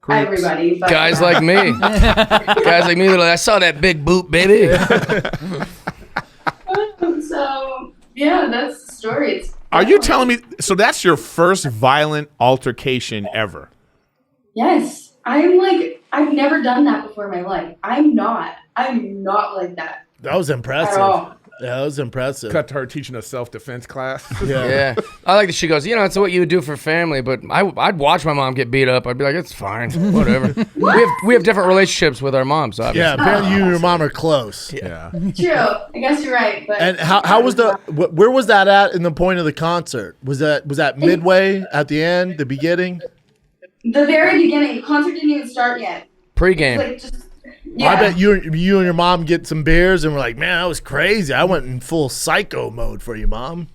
everybody. But Guys like me. Guys like me, they're like, I saw that big boot, baby. So yeah, that's the story. It's Are you telling me? So that's your first violent altercation ever? Yes, I've never done that before in my life. I'm not like that that was impressive. at all. Yeah, that was impressive. Cut to her teaching a self-defense class. Yeah. I like that she goes, it's what you would do for family, but I'd watch my mom get beat up. I'd be like, it's fine. Whatever. we have different relationships with our moms, obviously. Yeah, apparently you and your mom are close. Yeah. True, I guess you're right. But And how was where was that at in the point of the concert? Was that midway, at the end, the beginning? the very beginning? The concert didn't even start yet. Pre-game. Like just yeah. I bet you and your mom get some beers and we're like, man, that was crazy. I went in full psycho mode for you, Mom.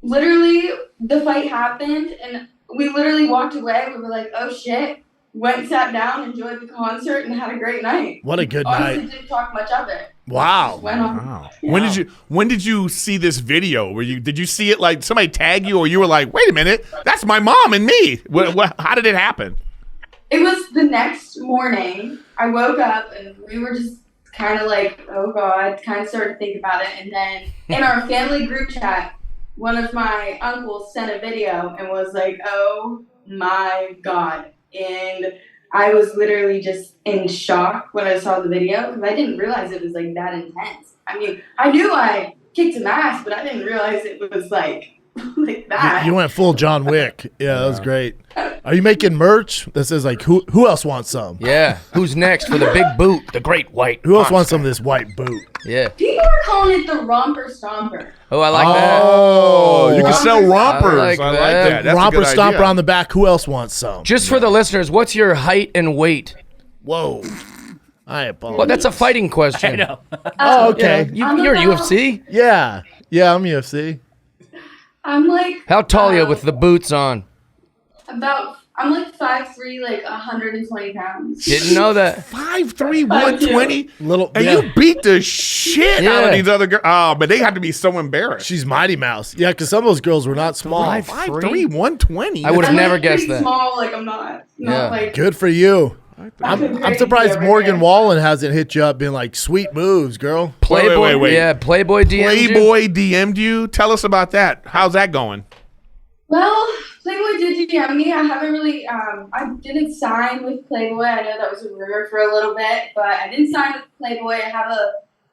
Literally, the fight happened, and we literally walked away. We were like, "Oh shit!" Went, sat down, enjoyed the concert, and had a great night. What a good Honestly, night. didn't talk much of it. Wow. Went on. Wow. When did you see this video? Did you see it like somebody tag you, or you were like, wait a minute, that's my mom and me? How did it happen? It was the next morning. I woke up and we were just kind of like, oh God, kind of started to think about it. And then in our family group chat, one of my uncles sent a video and was like, oh my God. And I was literally just in shock when I saw the video because I didn't realize it was like that intense. I mean, I knew I kicked some ass, but I didn't realize it was like that. You went full John Wick. Yeah, that was great. Are you making merch that says like who else wants some? Yeah. Who's next for the big boot? The great white. Who else monster. wants some of this white boot? Yeah. People are calling it the romper stomper. Oh, I like that. Oh, you can sell rompers. I like I like that. that. That's a Romper good stomper idea. on the back. Who else wants some? Just for the listeners, what's your height and weight? Whoa. I apologize. Well, that's a fighting question. I know. Oh, okay. You're UFC? Yeah. Yeah, I'm UFC. I'm like How tall are you with the boots on? I'm like 5'3", like 120 pounds. Didn't know that. 5'3", 120. Little And yeah. you beat the shit out of Yeah. these other girls. Oh, but they have to be so embarrassed. She's Mighty Mouse. Yeah, because some of those girls were not small. 5'3", 120. I would have I'm never like guessed pretty that. small, like I'm not Yeah. like. Good for you. I'm crazy surprised over Morgan here. Wallen hasn't hit you up being like, sweet moves, girl. Playboy, wait. yeah, Playboy DM'd you? Playboy DM'd you. Tell us about that. How's that going? Well, Playboy did DM me. I haven't really. I didn't sign with Playboy. I know that was a rumor for a little bit, but I didn't sign with Playboy. I have a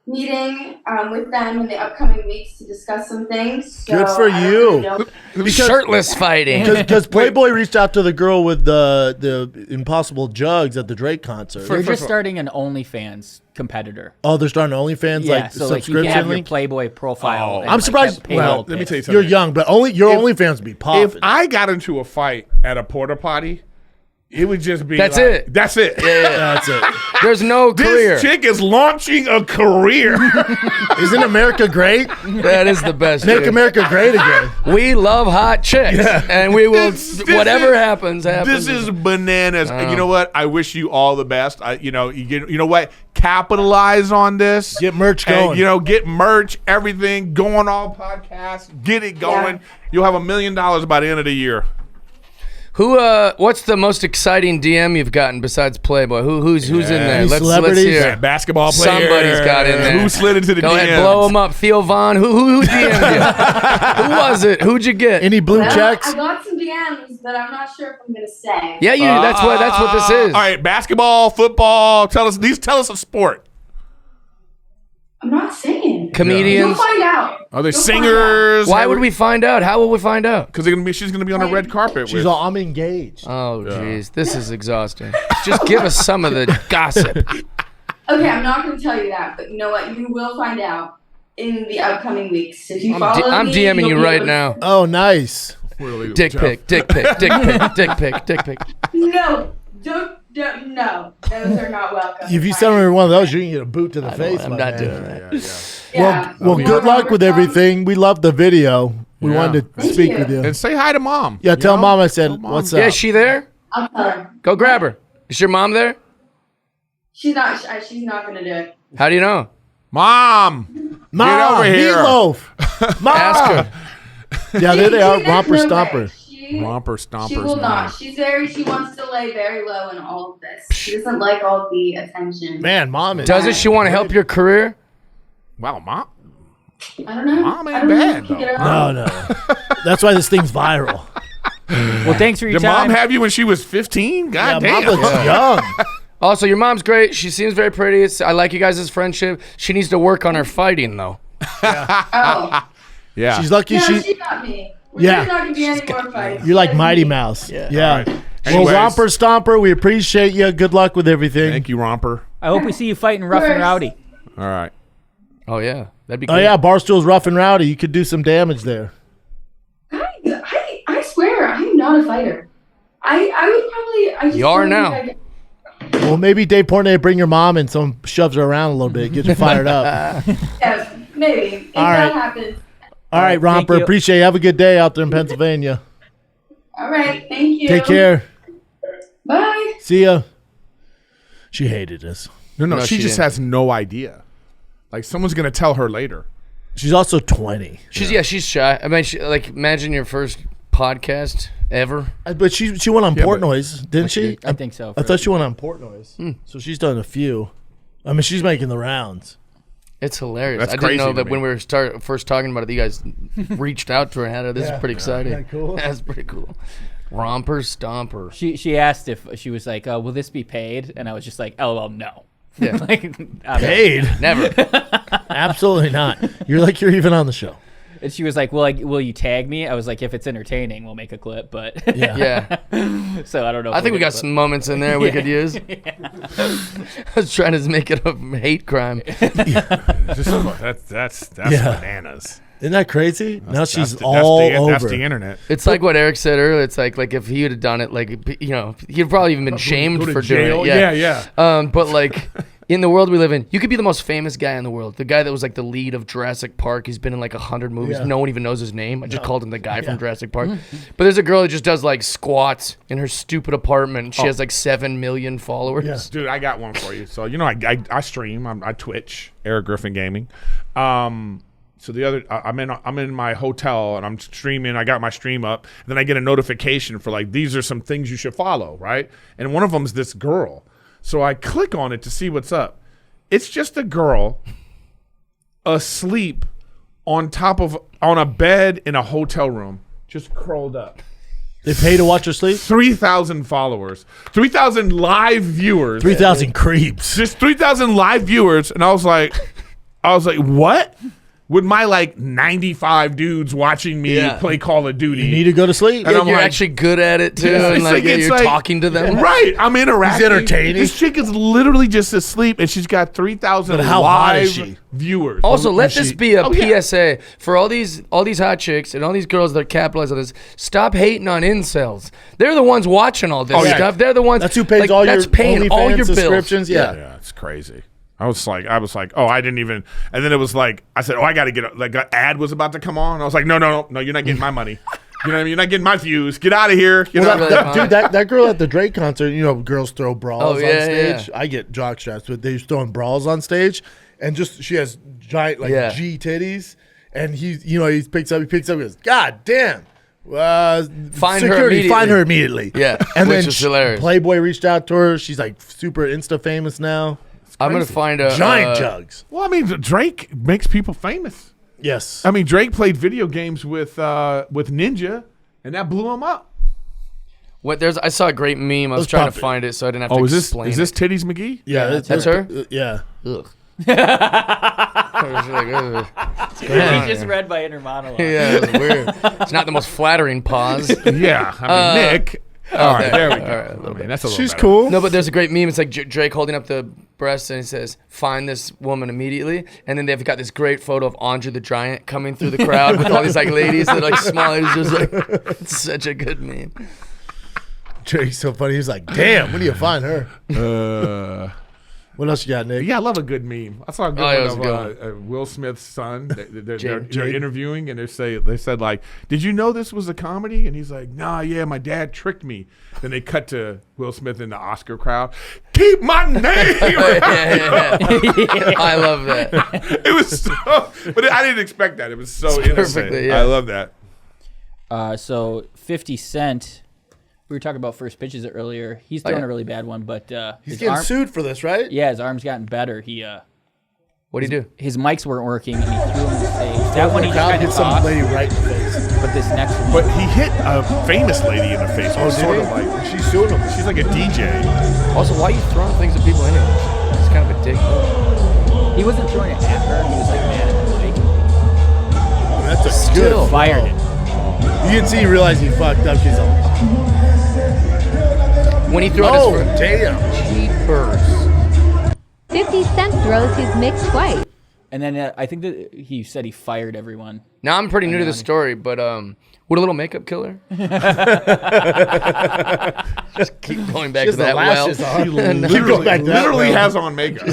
meeting with them in the upcoming weeks to discuss some things. So Good for I don't you. really know. Shirtless fighting. Because Playboy reached out to the girl with the impossible jugs at the Drake concert. They're just starting an OnlyFans competitor. Oh, they're starting OnlyFans Yeah, like so like you can subscription have your link. Playboy profile. Oh. and, I'm like, surprised. have paid Well, old let me pics. tell you something. You're young, but your OnlyFans be popping. If I got into a fight at a porta-potty, it would just be That's like, it. That's it. That's it. There's no career. This chick is launching a career. Isn't America great? That is the best. Make dude. America great again. We love hot chicks, and we will. This Whatever is- happens. This is bananas. And you know what? I wish you all the best. You know what? Capitalize on this. Get merch going. And, get merch, everything, go on all podcasts, get it going. Yeah. You'll have $1 million by the end of the year. Who? What's the most exciting DM you've gotten besides Playboy? Who's in there? Any Let's celebrities? hear. Basketball player. Somebody's got in there. Who slid into the Go DMs? ahead, blow them up. Theo Vaughn. Who DM'd you? Who was it? Who'd you get? Any blue Well, checks? I got some DMs, but I'm not sure if I'm gonna say. Yeah, that's what this is. All right, basketball, football. Tell us a sport. I'm not saying. You'll Comedians. find out. Are they You'll find singers? Why would we find out? How will we find out? Because she's gonna be on a red carpet. She's with. all, I'm engaged. Oh, jeez, this is exhausting. Just give us some of the gossip. Okay, I'm not going to tell you that, but you know what? You will find out in the upcoming weeks. If you follow I'm me, DMing you'll you be right able to- now. Oh, nice. Dick pic, dick pic, dick pic, dick pic, dick pic. No, don't No, those are not welcome. If you send her one of those, you can get a boot to the face. I'm my not man. doing that. Yeah. Well, good luck with everything. We love the video. We wanted to speak you. with you. And say hi to mom. Yeah, you tell know? mom I said, Tell mom. what's Yeah, up? is she there? I'll tell her. Go grab her. Is your mom there? She's not. She's not gonna do it. How do you know? Mom, Mom, get over here. Meatloaf. Mom. Ask her. Yeah, there they are. There's Romper no way. Stomper. Romper Stompers. She will mom. not. She wants to lay very low in all of this. She doesn't like all the attention. Man, mom is. Doesn't she want to help your career? Wow, mom. I don't know. Mom ain't I don't know bad, if you though. get her on. No. That's why this thing's viral. Well, thanks for your Did time. mom have you when she was 15? God Yeah, damn. mom looks young. Also, your mom's great. She seems very pretty. I like you guys' friendship. She needs to work on her fighting, though. Oh. Yeah. She's lucky No, she. she's not me. Yeah. There's not gonna be any more fights. You're like That's Mighty me. Mouse. Yeah. All right. Well, Anyways, Romper Stomper, we appreciate you. Good luck with everything. Thank you, Romper. I hope we see you fighting rough and rowdy. All right. Oh, yeah. That'd be Oh great. yeah, Barstool's rough and rowdy. You could do some damage there. I swear, I'm not a fighter. I would probably. I just You are don't now. think Well, maybe Dave Portnoy bring your mom and someone shoves her around a little bit, get you fired up. Yeah, maybe. If All that right. happens. All right, Romper, you. appreciate it. Have a good day out there in Pennsylvania. All right. Thank you. Take care. Bye. See ya. She hated us. No, No, she she just didn't. has no idea. Like, someone's going to tell her later. She's also 20. She's shy. I mean, imagine your first podcast ever. But she went on Yeah, Portnoy's, didn't she? I think so. I thought she went on Portnoy's. So she's done a few. I mean, she's making the rounds. It's hilarious. That's I didn't know crazy to that me. when we were first talking about it, you guys reached out to her and had her. This is pretty exciting. Isn't that cool? That's pretty cool. Romper Stomper. She asked if she was like, will this be paid? And I was just like, LOL, no. Yeah. Like, Paid? Never. Absolutely not. You're even on the show. And she was like, will you tag me? I was like, if it's entertaining, we'll make a clip. But Yeah. so I don't know. I think we got some moments in there we could use. I was trying to make it a hate crime. That's Yeah. bananas. Isn't that crazy? Now That's she's the- all over. That's the internet. It's like what Eric said earlier. It's like if he had done it, like, you know, he'd probably even been shamed Go to for jail. doing it. Yeah. But like in the world we live in, you could be the most famous guy in the world. The guy that was like the lead of Jurassic Park. He's been in like 100 movies. Yeah. No one even knows his name. I just called him the guy from Jurassic Park. But there's a girl that just does like squats in her stupid apartment. She has like 7 million followers. Yeah. Dude, I got one for you. So, you know, I stream. I Twitch, Erik Griffin Gaming. So I'm in my hotel and I'm streaming. I got my stream up. And then I get a notification for like, these are some things you should follow, right? And one of them is this girl. So I click on it to see what's up. It's just a girl asleep on a bed in a hotel room, just curled up. They pay to watch her sleep? 3,000 followers, 3,000 live viewers, 3,000 creeps. just 3,000 live viewers. And I was like, what? With my like 95 dudes watching me Yeah. play Call of Duty. You need to go to sleep. And I'm You're like- actually good at it too, Yeah, and it's like, like- it's you're like- talking to them. Right, I'm interacting. He's entertaining. This chick is literally just asleep, and she's got 3,000 But how hot live is she? viewers. Also, let she- this be a Oh, yeah. PSA for all these hot chicks and all these girls that capitalize on this. Stop hating on incels. They're the ones watching all this Oh, yeah. stuff. They're the ones. That's who pays like, all your that's paying all OnlyFans your bills. subscriptions. Yeah. Yeah, it's crazy. I was like, oh, I didn't even. And then it was like, I said, oh, I got to get like an ad was about to come on. I was like, no, you're not getting my money. You know what I mean? You're not getting my views. Get out of here. You know? really fun. Dude, that girl at the Drake concert, you know, girls throw brawls Oh, on yeah, stage. yeah. I get jock straps, but they're throwing brawls on stage, and just she has giant like Yeah. G titties, and he picks up, he goes, God damn. Find her security, find her immediately. Yeah, and which then is hilarious. Playboy reached out to her. She's like super Insta famous now. I'm gonna find a Giant jugs. Well, I mean, Drake makes people famous. Yes. I mean, Drake played video games with Ninja, and that blew him up. I saw a great meme. I was Let's trying pop to it. find it, so I didn't have Oh, to is explain this it. Titties McGee? Yeah, That's her? Yeah. Ugh. I was like, ugh. He just read my inner monologue. Yeah, it was weird. It's not the most flattering pause. Yeah. I mean, Nick. All right, there we go. All right, a little I mean, bit. that's a little She's better. cool. No, but there's a great meme. It's like Drake holding up the breast and it says, "Find this woman immediately." And then they've got this great photo of Andre the Giant coming through the crowd with all these like ladies that are like small. It's just like, it's such a good meme. He's so funny. He's like, damn, when do you find her? What else you got, Nick? Yeah, I love a good meme. I saw a good one of Will Smith's son. They're interviewing, and they said like, "Did you know this was a comedy?" And he's like, "Nah, yeah, my dad tricked me." Then they cut to Will Smith in the Oscar crowd. Keep my name. I love that. It was so, but I didn't expect that. It was so innocent. I love that. So 50 Cent. We were talking about first pitches earlier. He's thrown a really bad one, but he's getting sued for this, right? Yeah, his arm's gotten better. What'd he do? His mics weren't working, and he threw him in the face. That one he just kind hit of some lady right in the face. But this next one, But he hit a famous lady in the face. Oh, sort did of he? like She's suing him. she's like a DJ. Also, why are you throwing things at people anyway? It's kind of a dick move. he wasn't throwing it at her. He was like mad at the mic. That's a Still. good. Fired it. You can see he realized he fucked up. He's like, When he threw out his first damn. Jeepers. 50 Cent throws his mix twice. And then I think that he said he fired everyone. Now I'm pretty new to the story, but would a little makeup killer? Just keep going back to that well. Literally has on makeup.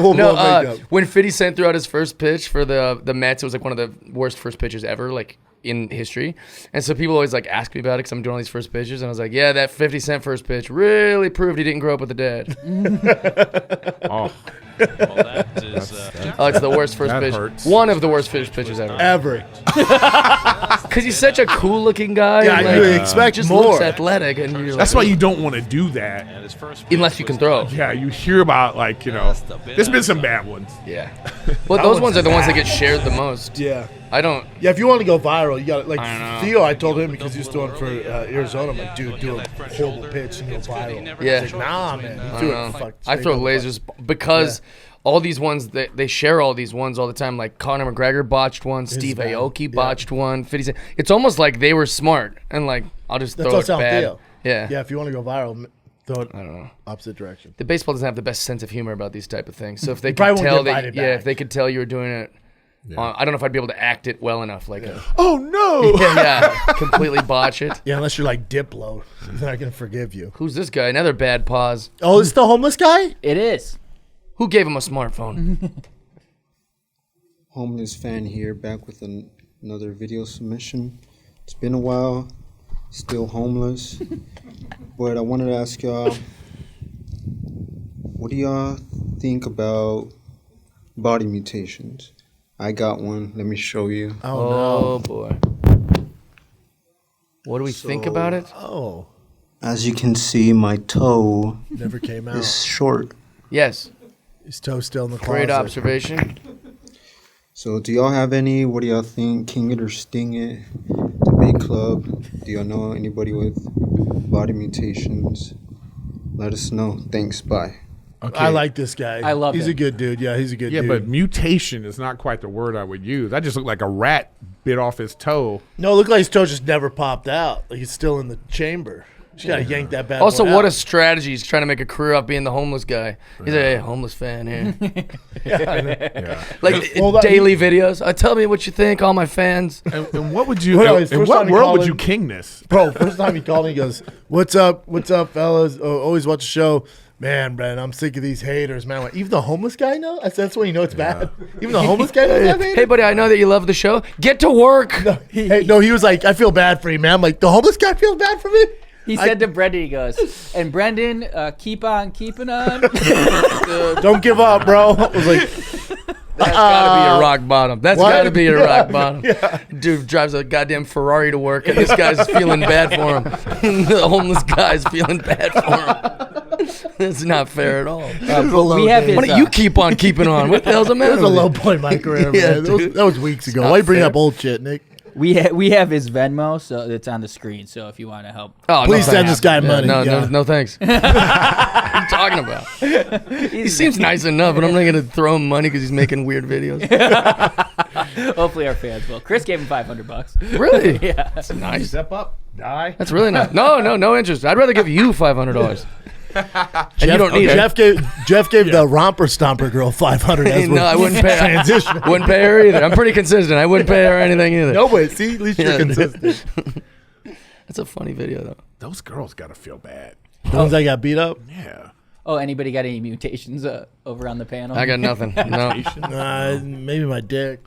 No, when 50 Cent threw out his first pitch for the Mets, it was like one of the worst first pitches ever, like in history. And so people always like ask me about it because I'm doing all these first pitches, and I was like, yeah, that 50 Cent first pitch really proved he didn't grow up with a dad. Oh, Well, that is. Oh, it's the worst first That pitch. hurts. One of the worst first pitches ever. Because he's such a cool looking guy. Yeah, and, you like, expect just more. looks athletic, and you're that's like, why you don't want to do that. And his first unless you can throw. Yeah, you hear about like there's been some bad ones. Yeah. Well, those ones are the ones that get shared the most. Yeah. I don't. Yeah, if you want to go viral, you got like I know. Theo. I told him because he was doing for Arizona. I'm like, dude, do a horrible pitch and go viral. Yeah. He's like, nah, man. You I do know. it. Fuck, I throw lasers because all these ones they share all these ones all the time. Like Conor McGregor botched one, Steve bad. Aoki botched one, 50 Cent. It's almost like they were smart and like I'll just That's throw what it I'm telling bad. Theo. Yeah. Yeah, if you want to go viral, throw it I don't know. opposite direction. The baseball doesn't have the best sense of humor about these type of things. So if they could probably won't tell get that, invited yeah, back. if they could tell you were doing it, I don't know if I'd be able to act it well enough. Like, Oh no! completely botch it. Yeah, unless you're like Diplo, they're not gonna forgive you. Who's this guy? Another bad pause. Oh, it's the homeless guy? It is. Who gave him a smartphone? Homeless fan here, back with another video submission. It's been a while, still homeless, but I wanted to ask y'all, what do y'all think about body mutations? I got one. Let me show you. Oh boy. What do we think about it? Oh, As you can see, my toe never came out. is short. Yes. His toe's still in the closet. Great observation. So do y'all have any? What do y'all think? King it or sting it? Debate club. Do y'all know anybody with body mutations? Let us know. Thanks. Bye. Okay. I like this guy. I love He's him. a good dude. Yeah, he's a good Yeah, dude. but mutation is not quite the word I would use. That just looked like a rat bit off his toe. No, it looked like his toe just never popped out. Like he's still in the chamber. Just gotta yank that bad Also, boy what a out. strategy. He's trying to make a career off being the homeless guy. He's like, hey, homeless fan here. Yeah. Like, Well, that- daily videos. Tell me what you think, all my fans. And what would you? Well, his in first what time he world called would him- you king this? Bro, first time he called me, he goes, What's up, fellas? Oh, always watch the show. Man, Brandon, I'm sick of these haters, man. I'm like, even the homeless guy know? I said, that's when you know it's bad. Even the homeless guy knows that, Hey, buddy, I know that you love the show. Get to work. he was like, I feel bad for you, man. I'm like, the homeless guy feels bad for me? He said to Brendan, he goes, and Brendan, keep on keeping on. Don't give up, bro. I was like, That's got to be your rock bottom. That's what? got to be your Yeah, rock bottom. Dude drives a goddamn Ferrari to work, and this guy's feeling bad for him. The homeless guy's feeling bad for him. That's not fair at all. We have his, Why don't you keep on keeping on? What the hell's the matter? That was a with low you? point in my career, Yeah, man. dude. That was weeks ago. not Why you bring fair. up old shit, Nick? we have his Venmo, so it's on the screen. So if you want to help, Oh, Please no send thanks. this guy money. No, Yeah. no thanks. What are you talking about? He seems nice enough, but I'm not going to throw him money because he's making weird videos. hopefully our fans will. Chris gave him $500. Really? Yeah. That's nice. Step up, die. That's really nice. No interest. I'd rather give you $500. And you don't need Jeff gave the romper stomper girl $500. it. No, I wouldn't pay. Transition. Wouldn't pay her either. I'm pretty consistent. I wouldn't pay her anything either. No way. See, at least you're Yeah, consistent. That's a funny video though. Those girls gotta feel bad. The ones that got beat up? Yeah. Oh, anybody got any mutations over on the panel? I got nothing. No. Maybe my dick.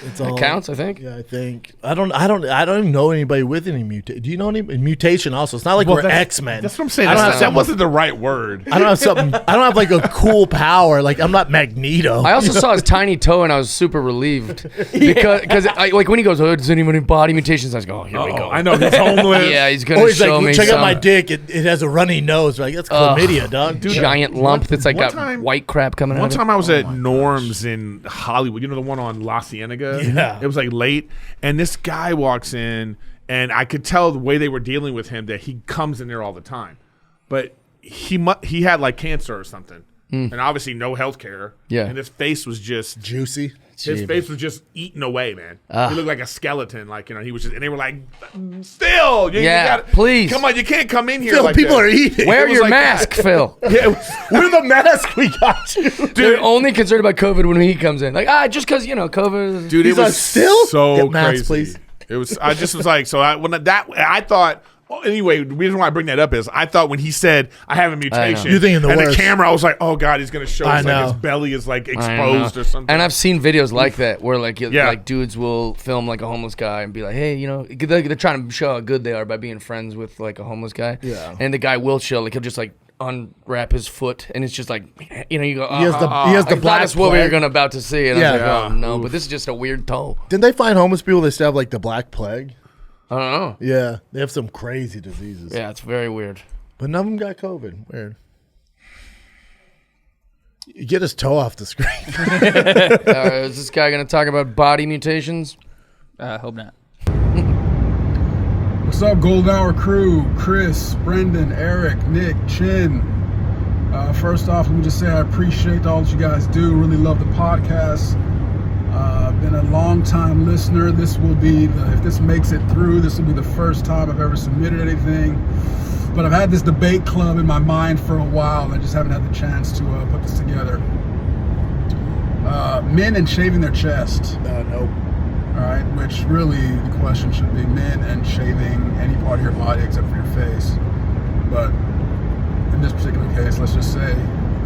It's all, It counts, I think. Yeah, I think. I don't even know anybody with any mutation. Do you know any mutation? Also, it's not like we're X-Men. That's what I'm saying. I don't have That something- wasn't the right word. I don't have something. I don't have like a cool power. Like I'm not Magneto. I also saw his tiny toe and I was super relieved because like when he goes, "Oh, does anyone have body mutations?" I was going, "Oh, here we go." I know he's homeless. Yeah, he's gonna Or he's show like, me. check out some my dick. It has a runny nose. We're like, that's chlamydia, dog. Dude, giant lump that's like one got time- white crap coming out. One of it. time I was at Norm's in Hollywood. You know the one on La Cienega? Yeah. It was like late, and this guy walks in, and I could tell the way they were dealing with him that he comes in there all the time, but he had like cancer or something, and obviously no health care. Yeah. And his face was just Juicy. His face was just eaten away, man. He looked like a skeleton, like he was just. And they were like, "Phil, you gotta, please, come on, you can't come in here." Phil, like people that. are eating. Wear was your like- mask, Phil. Yeah, it was, We're the mask we got you. They're only concerned about COVID when he comes in. Like, just because COVID. dude, He's it on was still? so Get masks, crazy. please. It was. I just was like, so I thought. Well, anyway, the reason why I bring that up is I thought when he said I have a mutation, You're thinking the and worst. the camera, I was like, oh god, he's gonna show I us like his know. belly is like I know. exposed or something. And I've seen videos like that where like Yeah. like dudes will film like a homeless guy and be like, hey, they're trying to show how good they are by being friends with like a homeless guy. Yeah. And the guy will chill. Like he'll just like unwrap his foot and it's just like, you go, He has the I thought black that's what we were plague. about to see. And Yeah. I was like, oh Yeah. no, but this is just a weird toe. Didn't they find homeless people that still have like the black plague? I don't know. Yeah, they have some crazy diseases. Yeah, it's very weird. But none of them got COVID. Weird. You get his toe off the screen. Is this guy going to talk about body mutations? Hope not. What's up, Golden Hour crew? Chris, Brendan, Eric, Nick, Chin. First off, let me just say I appreciate all that you guys do. Really love the podcast. Been a long time listener. This will be if this makes it through, this will be the first time I've ever submitted anything. But I've had this debate club in my mind for a while, and I just haven't had the chance to put this together. Men and shaving their chest. Nope. All right, which really the question should be men and shaving any part of your body except for your face. But in this particular case, let's just say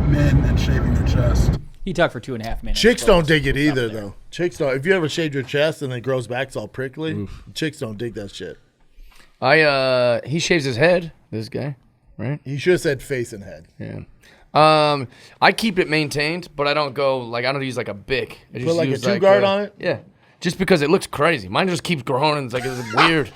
men and shaving their chest. He talked for 2.5 minutes. Chicks don't dig it We'll stop either, there. though. Chicks don't. If you ever shaved your chest and it grows back, it's all prickly. Chicks don't dig that shit. He shaves his head, this guy, right? He should have said face and head. Yeah. I keep it maintained, but I don't go like I don't use like a bic. I just Put like a use 2-guard on it? Yeah. Just because it looks crazy. Mine just keeps growing and it's weird.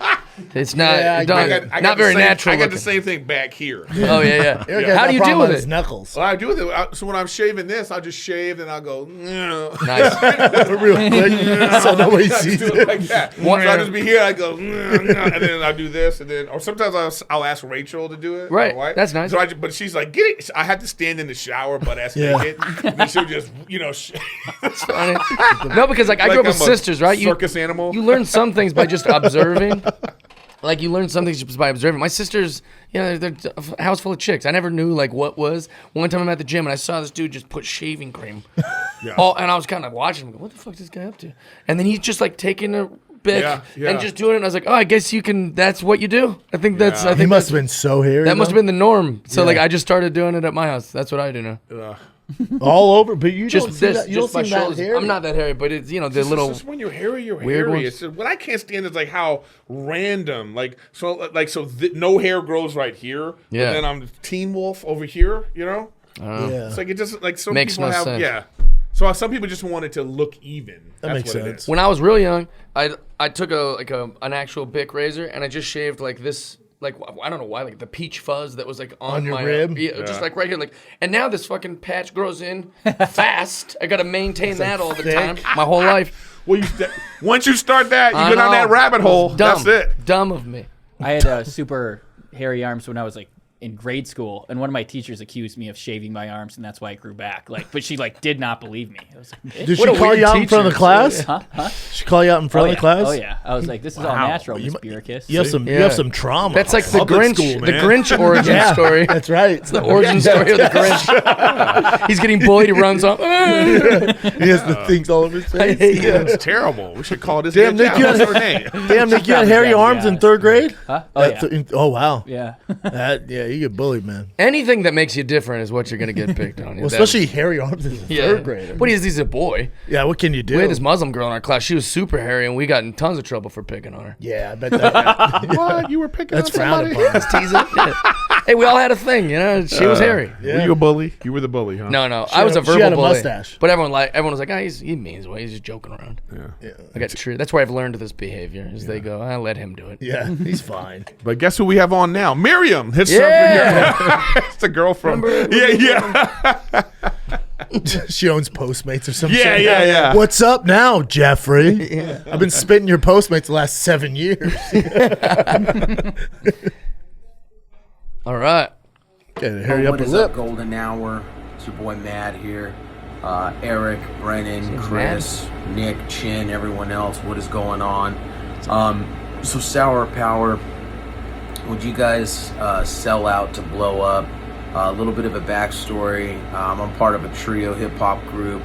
It's not Yeah, I done, get it. not very natural. I got the looking. same thing back here. Oh yeah. Eric has How that do you problem deal with on it? his knuckles. Well, I do with it. So when I'm shaving this, I'll just shave and I'll go. Nice. Real quick, so nobody I just sees do it it. like that. So I just be here. I go, and then I do this, and then or sometimes I'll ask Rachel to do it. Right. my wife. That's nice. So but she's like, get it. I have to stand in the shower, butt ass Yeah. naked, and then she'll just Funny. No, because like I grew up with I'm a sisters, right? Circus animal. You learn some things by just observing. Like you learn some things just by observing. My sisters, they're a house full of chicks. I never knew like what was. One time I'm at the gym and I saw this dude just put shaving cream. Yeah. And I was kind of watching him. Go, what the fuck is this guy up to? And then he's just like taking a bic Yeah. and just doing it. And I was like, oh, I guess you can. That's what you do. I think that's. I think He must have been so hairy. that must have though. been the norm. So Yeah. like I just started doing it at my house. That's what I do now. all over. But you Just don't see this, that. You don't just my seem that shoulders. hairy. I'm not that hairy, but it's the It's little. just when you're hairy, you're weird hairy. ones. It's what I can't stand is like how random, no hair grows right here. Yeah. But then I'm Teen Wolf over here. Yeah. It's like it just like some Makes people no have sense. So some people just want it to look even. That That's makes what it sense. is. When I was real young, I took an actual Bic razor and I just shaved like this, like I don't know why, like the peach fuzz that was like on your my rib? yeah, just like right here, like. And now this fucking patch grows in fast. I got to maintain that all the thick. time, my whole life. Well, once you start that, you I go down know. that rabbit hole. Dumb, That's it. dumb of me. I had super hairy arms when I was like in grade school, and one of my teachers accused me of shaving my arms, and that's why I grew back. But she did not believe me. I was like, did she call you out in front of the class? Huh? She call you out in front of the class? Oh yeah. I was like, this is all natural, Miss Burkus. You have some trauma. That's like the Grinch origin story. That's right. It's the origin story of the Grinch. He's getting bullied. He runs off. He has the things all over his face. It's terrible. We should call this. Damn, Nick, you had hairy arms in 3rd grade? Huh? Oh yeah. Oh wow. Yeah. You get bullied, man. Anything that makes you different is what you're gonna get picked on. Well, especially hairy arms in 3rd grade. But he's a boy. Yeah, what can you do? We had this Muslim girl in our class. She was super hairy, and we got in tons of trouble for picking on her. Yeah, I bet that. What? You were picking That's on somebody? frowned upon. That's teasing. Yeah. Hey, we all had a thing, She was hairy. Were you a bully? You were the bully, huh? No, I was a verbal she had a bully. mustache. But everyone was like, he means well. He's just joking around. Yeah. I got true. That's where I've learned this behavior. Is they go, let him do it. Yeah, he's fine. But guess who we have on now? Miriam. It's the girl from. Yeah. She owns Postmates or something. Yeah. What's up now, Jeffrey? I've been spitting your Postmates the last 7 years. All right. Okay, hurry up What a is lip. up, Golden Hour? It's your boy Matt here. Eric, Brennan, Chris, Nick, Chin, everyone else. What is going on? So Sour Power, would you guys sell out to blow up? A little bit of a backstory. I'm part of a trio hip-hop group,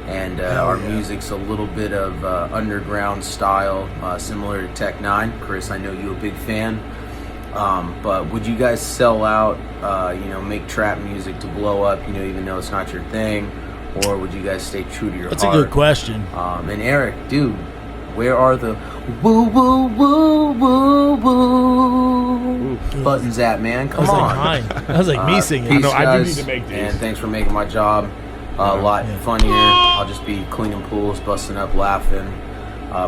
and our music's a little bit of underground style, similar to Tech 9. Chris, I know you're a big fan. But would you guys sell out, make trap music to blow up, even though it's not your thing? Or would you guys stay true to your That's heart? a good question. And Eric, dude, where are the woo woo woo woo woo buttons at, man? Come on. That was like me singing. Peace, I do guys, need to make these. And thanks for making my job a lot funnier. I'll just be cleaning pools, busting up, laughing.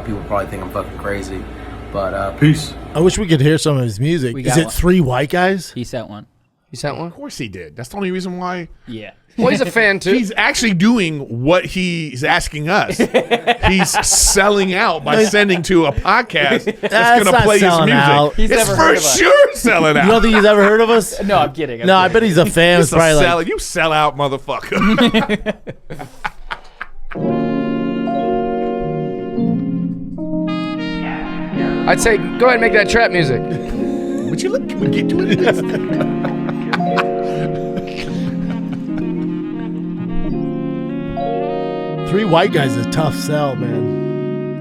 People probably think I'm fucking crazy. But peace. I wish we could hear some of his music. We Is got it one. 3 white guys? He sent one. You sent one? Of course he did. That's the only reason why. Yeah. Well, he's a fan too. He's actually doing what he's asking us. He's selling out by sending to a podcast that's going to not play his selling music. out. He's It's never for heard of us. sure selling out. You don't think he's ever heard of us? No, I'm kidding. No, I bet he's a fan. It's It's probably a like, you sell out, motherfucker. I'd say go ahead and make that trap music. Would you look? Can we get to it? 3 white guys is a tough sell, man.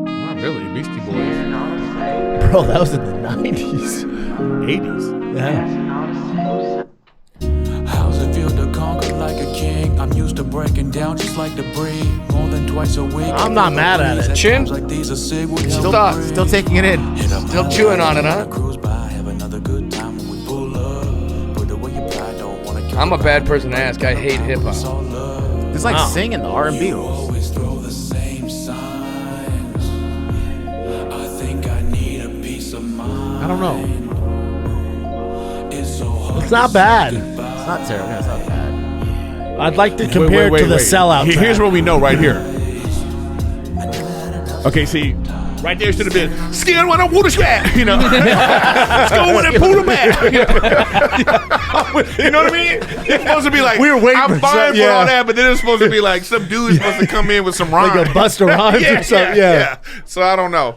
Not really. Beastie Boys. Bro, that was in the 90s. 80s. Yeah. How's it feel to conquer like a king? I'm used to breaking down just like debris. More than twice a week. I'm not mad at it. Chin? Like these are sig would Still help thought. breathe. Still taking it in. Still chewing on it, huh? Cruise by, have another good time when we pull up. Put away your pride, don't wanna kill I'm a bad person to ask. I hate hip hop. all love. It's like singing the R&B. Always throw the same signs. I think I need a peace of mind. I don't know. It's so hard. It's not bad. It's not terrible. It's not bad. I'd like to compare it to the sellout. Here's track. what we know right here. Okay, see, right there should have been skin when I pull the strap. Let's go when I pull the back. You know what I mean? It's supposed to be like We were waiting I'm for fine some- for all that, but then it's supposed to be like some dude's supposed to come in with some rhymes. Like a Busta Rhymes or something. Yeah. So I don't know.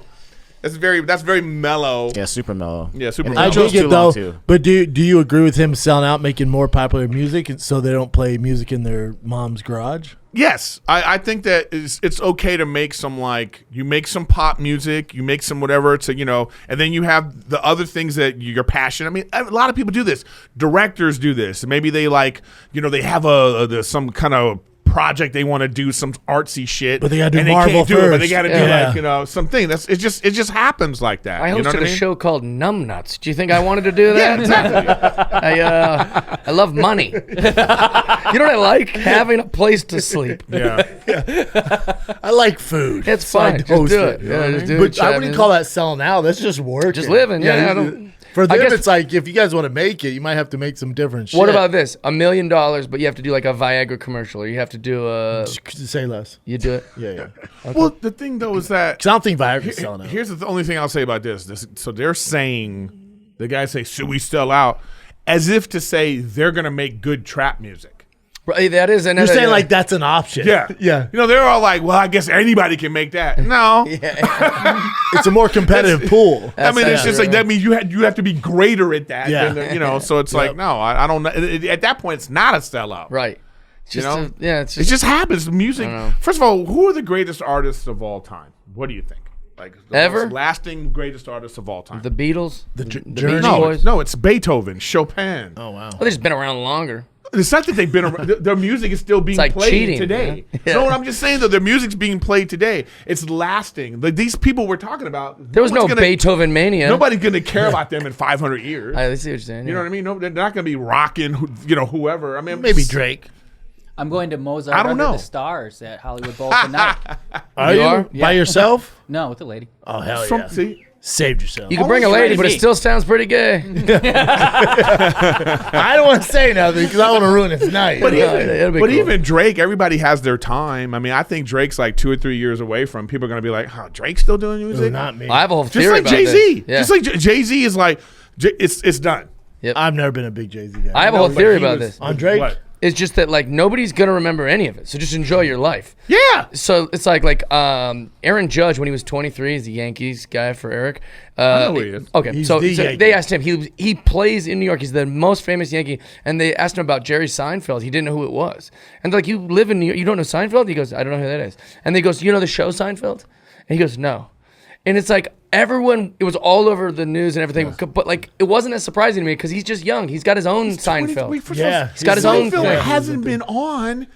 That's very mellow. Yeah, super mellow. Yeah, super And mellow. I it goes dig too it long, though. too. But do you agree with him selling out, making more popular music, so they don't play music in their mom's garage? Yes, I think that it's okay to make some you make some pop music, you make some whatever and then you have the other things that you're passionate. I mean, a lot of people do this. Directors do this. Maybe they they have some kind of project they want to do, some artsy shit, But they gotta do and Marvel can't do it, but they first. got to Yeah. do something. It just happens like that. I you know hosted what I a mean? show called Numbnuts. Do you think I wanted to do that? Yeah, exactly. I love money. You know what I like? Having a place to sleep. Yeah. I like food. It's so I fine. Just host do it. Yeah, just do it. But I Chat wouldn't in. call that selling out. That's just work. Just living. Yeah, I don't. For them, guess- it's like if you guys want to make it, you might have to make some different shit. What about this? $1 million, but you have to do like a Viagra commercial, or you have to do a. Say less. You do it. Yeah. Well, the thing though is that 'Cause I don't think Viagra's selling out. here's the only thing I'll say about this. So they're saying, the guys say, should we sell out? As if to say they're gonna make good trap music. Right, that is another. You're saying like that's an option. Yeah. Yeah. You know, they're all like, well, I guess anybody can make that. No. It's a more competitive pool. I mean, it's just like that means you have to be greater at that. Yeah. Than, you know, so it's like, no, I don't know. At that point, it's not a sellout. Right. It's You just know? it It just happens. Music. I don't know. First of all, who are the greatest artists of all time? What do you think? Like the Ever? most lasting greatest artists of all time. The Beatles, the Journey? Beach no, Boys. no, it's Beethoven, Chopin. Oh wow. Well, they've just been around longer. It's not that they've been around. Their music is still being like played cheating, today. man. You know what I'm just saying, though? Their music's being played today. It's lasting. Like these people we're talking about. There was no Beethoven mania. Nobody's going to care about them in 500 years. I see what you're saying. You know what I mean? No, they're not going to be rocking, whoever. I mean, Maybe Drake. I'm going to Mozart I don't Under know. the Stars at Hollywood Bowl tonight. Are You you are? by yourself? No, with a lady. Oh hell Some- yeah. see, Saved yourself. You can bring a lady, but it still sounds pretty gay. I don't want to say nothing because I want to ruin his night. But, it'll be cool. even Drake, everybody has their time. I mean, I think Drake's like 2 or 3 years away from people are going to be like, "Oh, Drake's still doing music?" Not me. I have a whole Just theory like about Jay Z. this. Yeah. Just like Jay Z is like, it's done. I've never been a big Jay Z guy. I have a whole theory about this. On Drake? What? It's just that like nobody's gonna remember any of it, so just enjoy your life. Yeah. So it's like Aaron Judge when he was 23, he's the Yankees guy for Eric. I know who he is. Okay, He's so the Yankee. they asked him. He plays in New York. He's the most famous Yankee, and they asked him about Jerry Seinfeld. He didn't know who it was, and they're like, "You live in New York, you don't know Seinfeld?" He goes, "I don't know who that is." And they goes, "You know the show Seinfeld?" And he goes, "No." And it's like everyone, it was all over the news and everything, but like it wasn't as surprising to me because he's just young. He's got his own Seinfeld. He's got his own Seinfeld thing. hasn't been on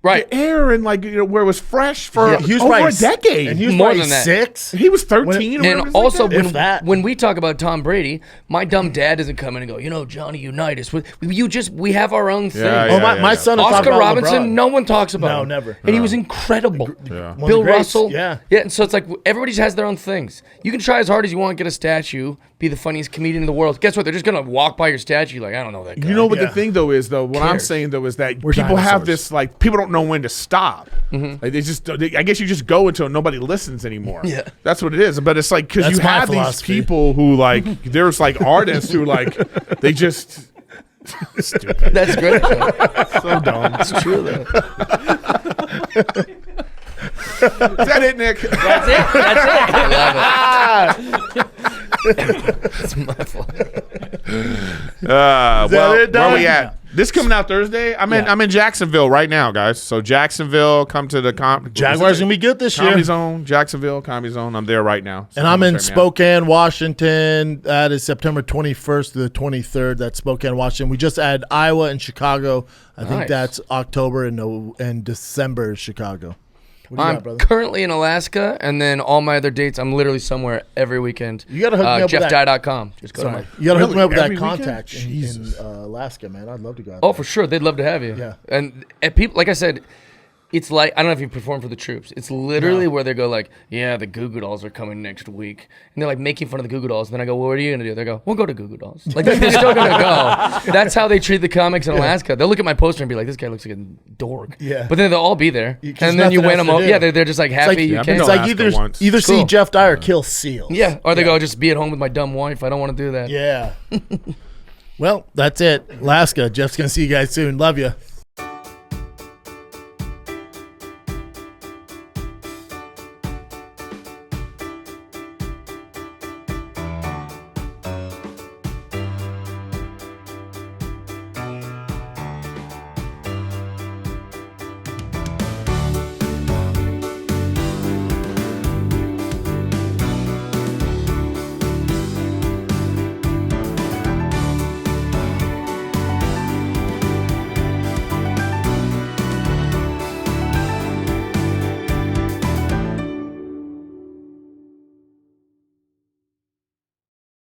Right. the air and where it was fresh for he was over probably a decade. And he was More probably than that. 6. He was 13 or And whatever. also, If that. when we talk about Tom Brady, my dumb dad doesn't come in and go, Johnny Unitas. We have our own thing. My son will talk Oscar about Robinson, LeBron. no one talks about No, him. never. And he was incredible. Yeah. One of the Bill greats, Russell. yeah. And so it's like everybody has their own things. You can try as hard as you want, get a statue, be the funniest comedian in the world. Guess what? They're just going to walk by your statue like, I don't know that guy. You know what Yeah. the thing though is though. What I'm cares? saying though is that We're people have dinosaurs. this like people don't know when to stop. Like I guess you just go until nobody listens anymore. Yeah. That's what it is. But it's like because That's you my have these philosophy. people who like there's like artists who like they just stupid. That's great. though. So dumb. It's true, though. Is that it, Nick? That's it. That's it. I love it. It's my fault. Well, it, where Don? we at? This coming out Thursday. I'm in Jacksonville right now, guys. So Jacksonville, come to the Jaguars gonna be good this Comedy year. Zone, Jacksonville, Comedy Zone. I'm there right now. So And I'm in check me out. Spokane, Washington. That is September 21st to the 23rd. That's Spokane, Washington. We just add Iowa and Chicago. I think Nice. that's October and December is Chicago. What do you I'm got, brother? currently in Alaska, and then all my other dates, I'm literally somewhere every weekend. You gotta hook me up with that. JeffDye.com. Just go to my. You gotta hook me up with that Every weekend? contact in Jesus. Alaska, man. I'd love to go out Oh, there. for sure. They'd love to have you. Yeah. And people, like I said, it's like, I don't know if you perform for the troops. It's literally where they go like, yeah, the Goo Goo Dolls are coming next week. And they're like making fun of the Goo Goo Dolls. And then I go, well, what are you going to do? They go, we'll go to Goo Goo Dolls. Like they're still going to go. That's how they treat the comics in Alaska. They'll look at my poster and be like, this guy looks like a dork. Yeah. But then they'll all be there. There's And then you nothing win else them to all. do. Yeah, they're just like happy you I've came. been It's to like Alaska once. either see Cool. Jeff Dye or kill seals. Yeah. Or they go, just be at home with my dumb wife. I don't want to do that. Yeah. Well, that's it. Alaska. Jeff's going to see you guys soon. Love you.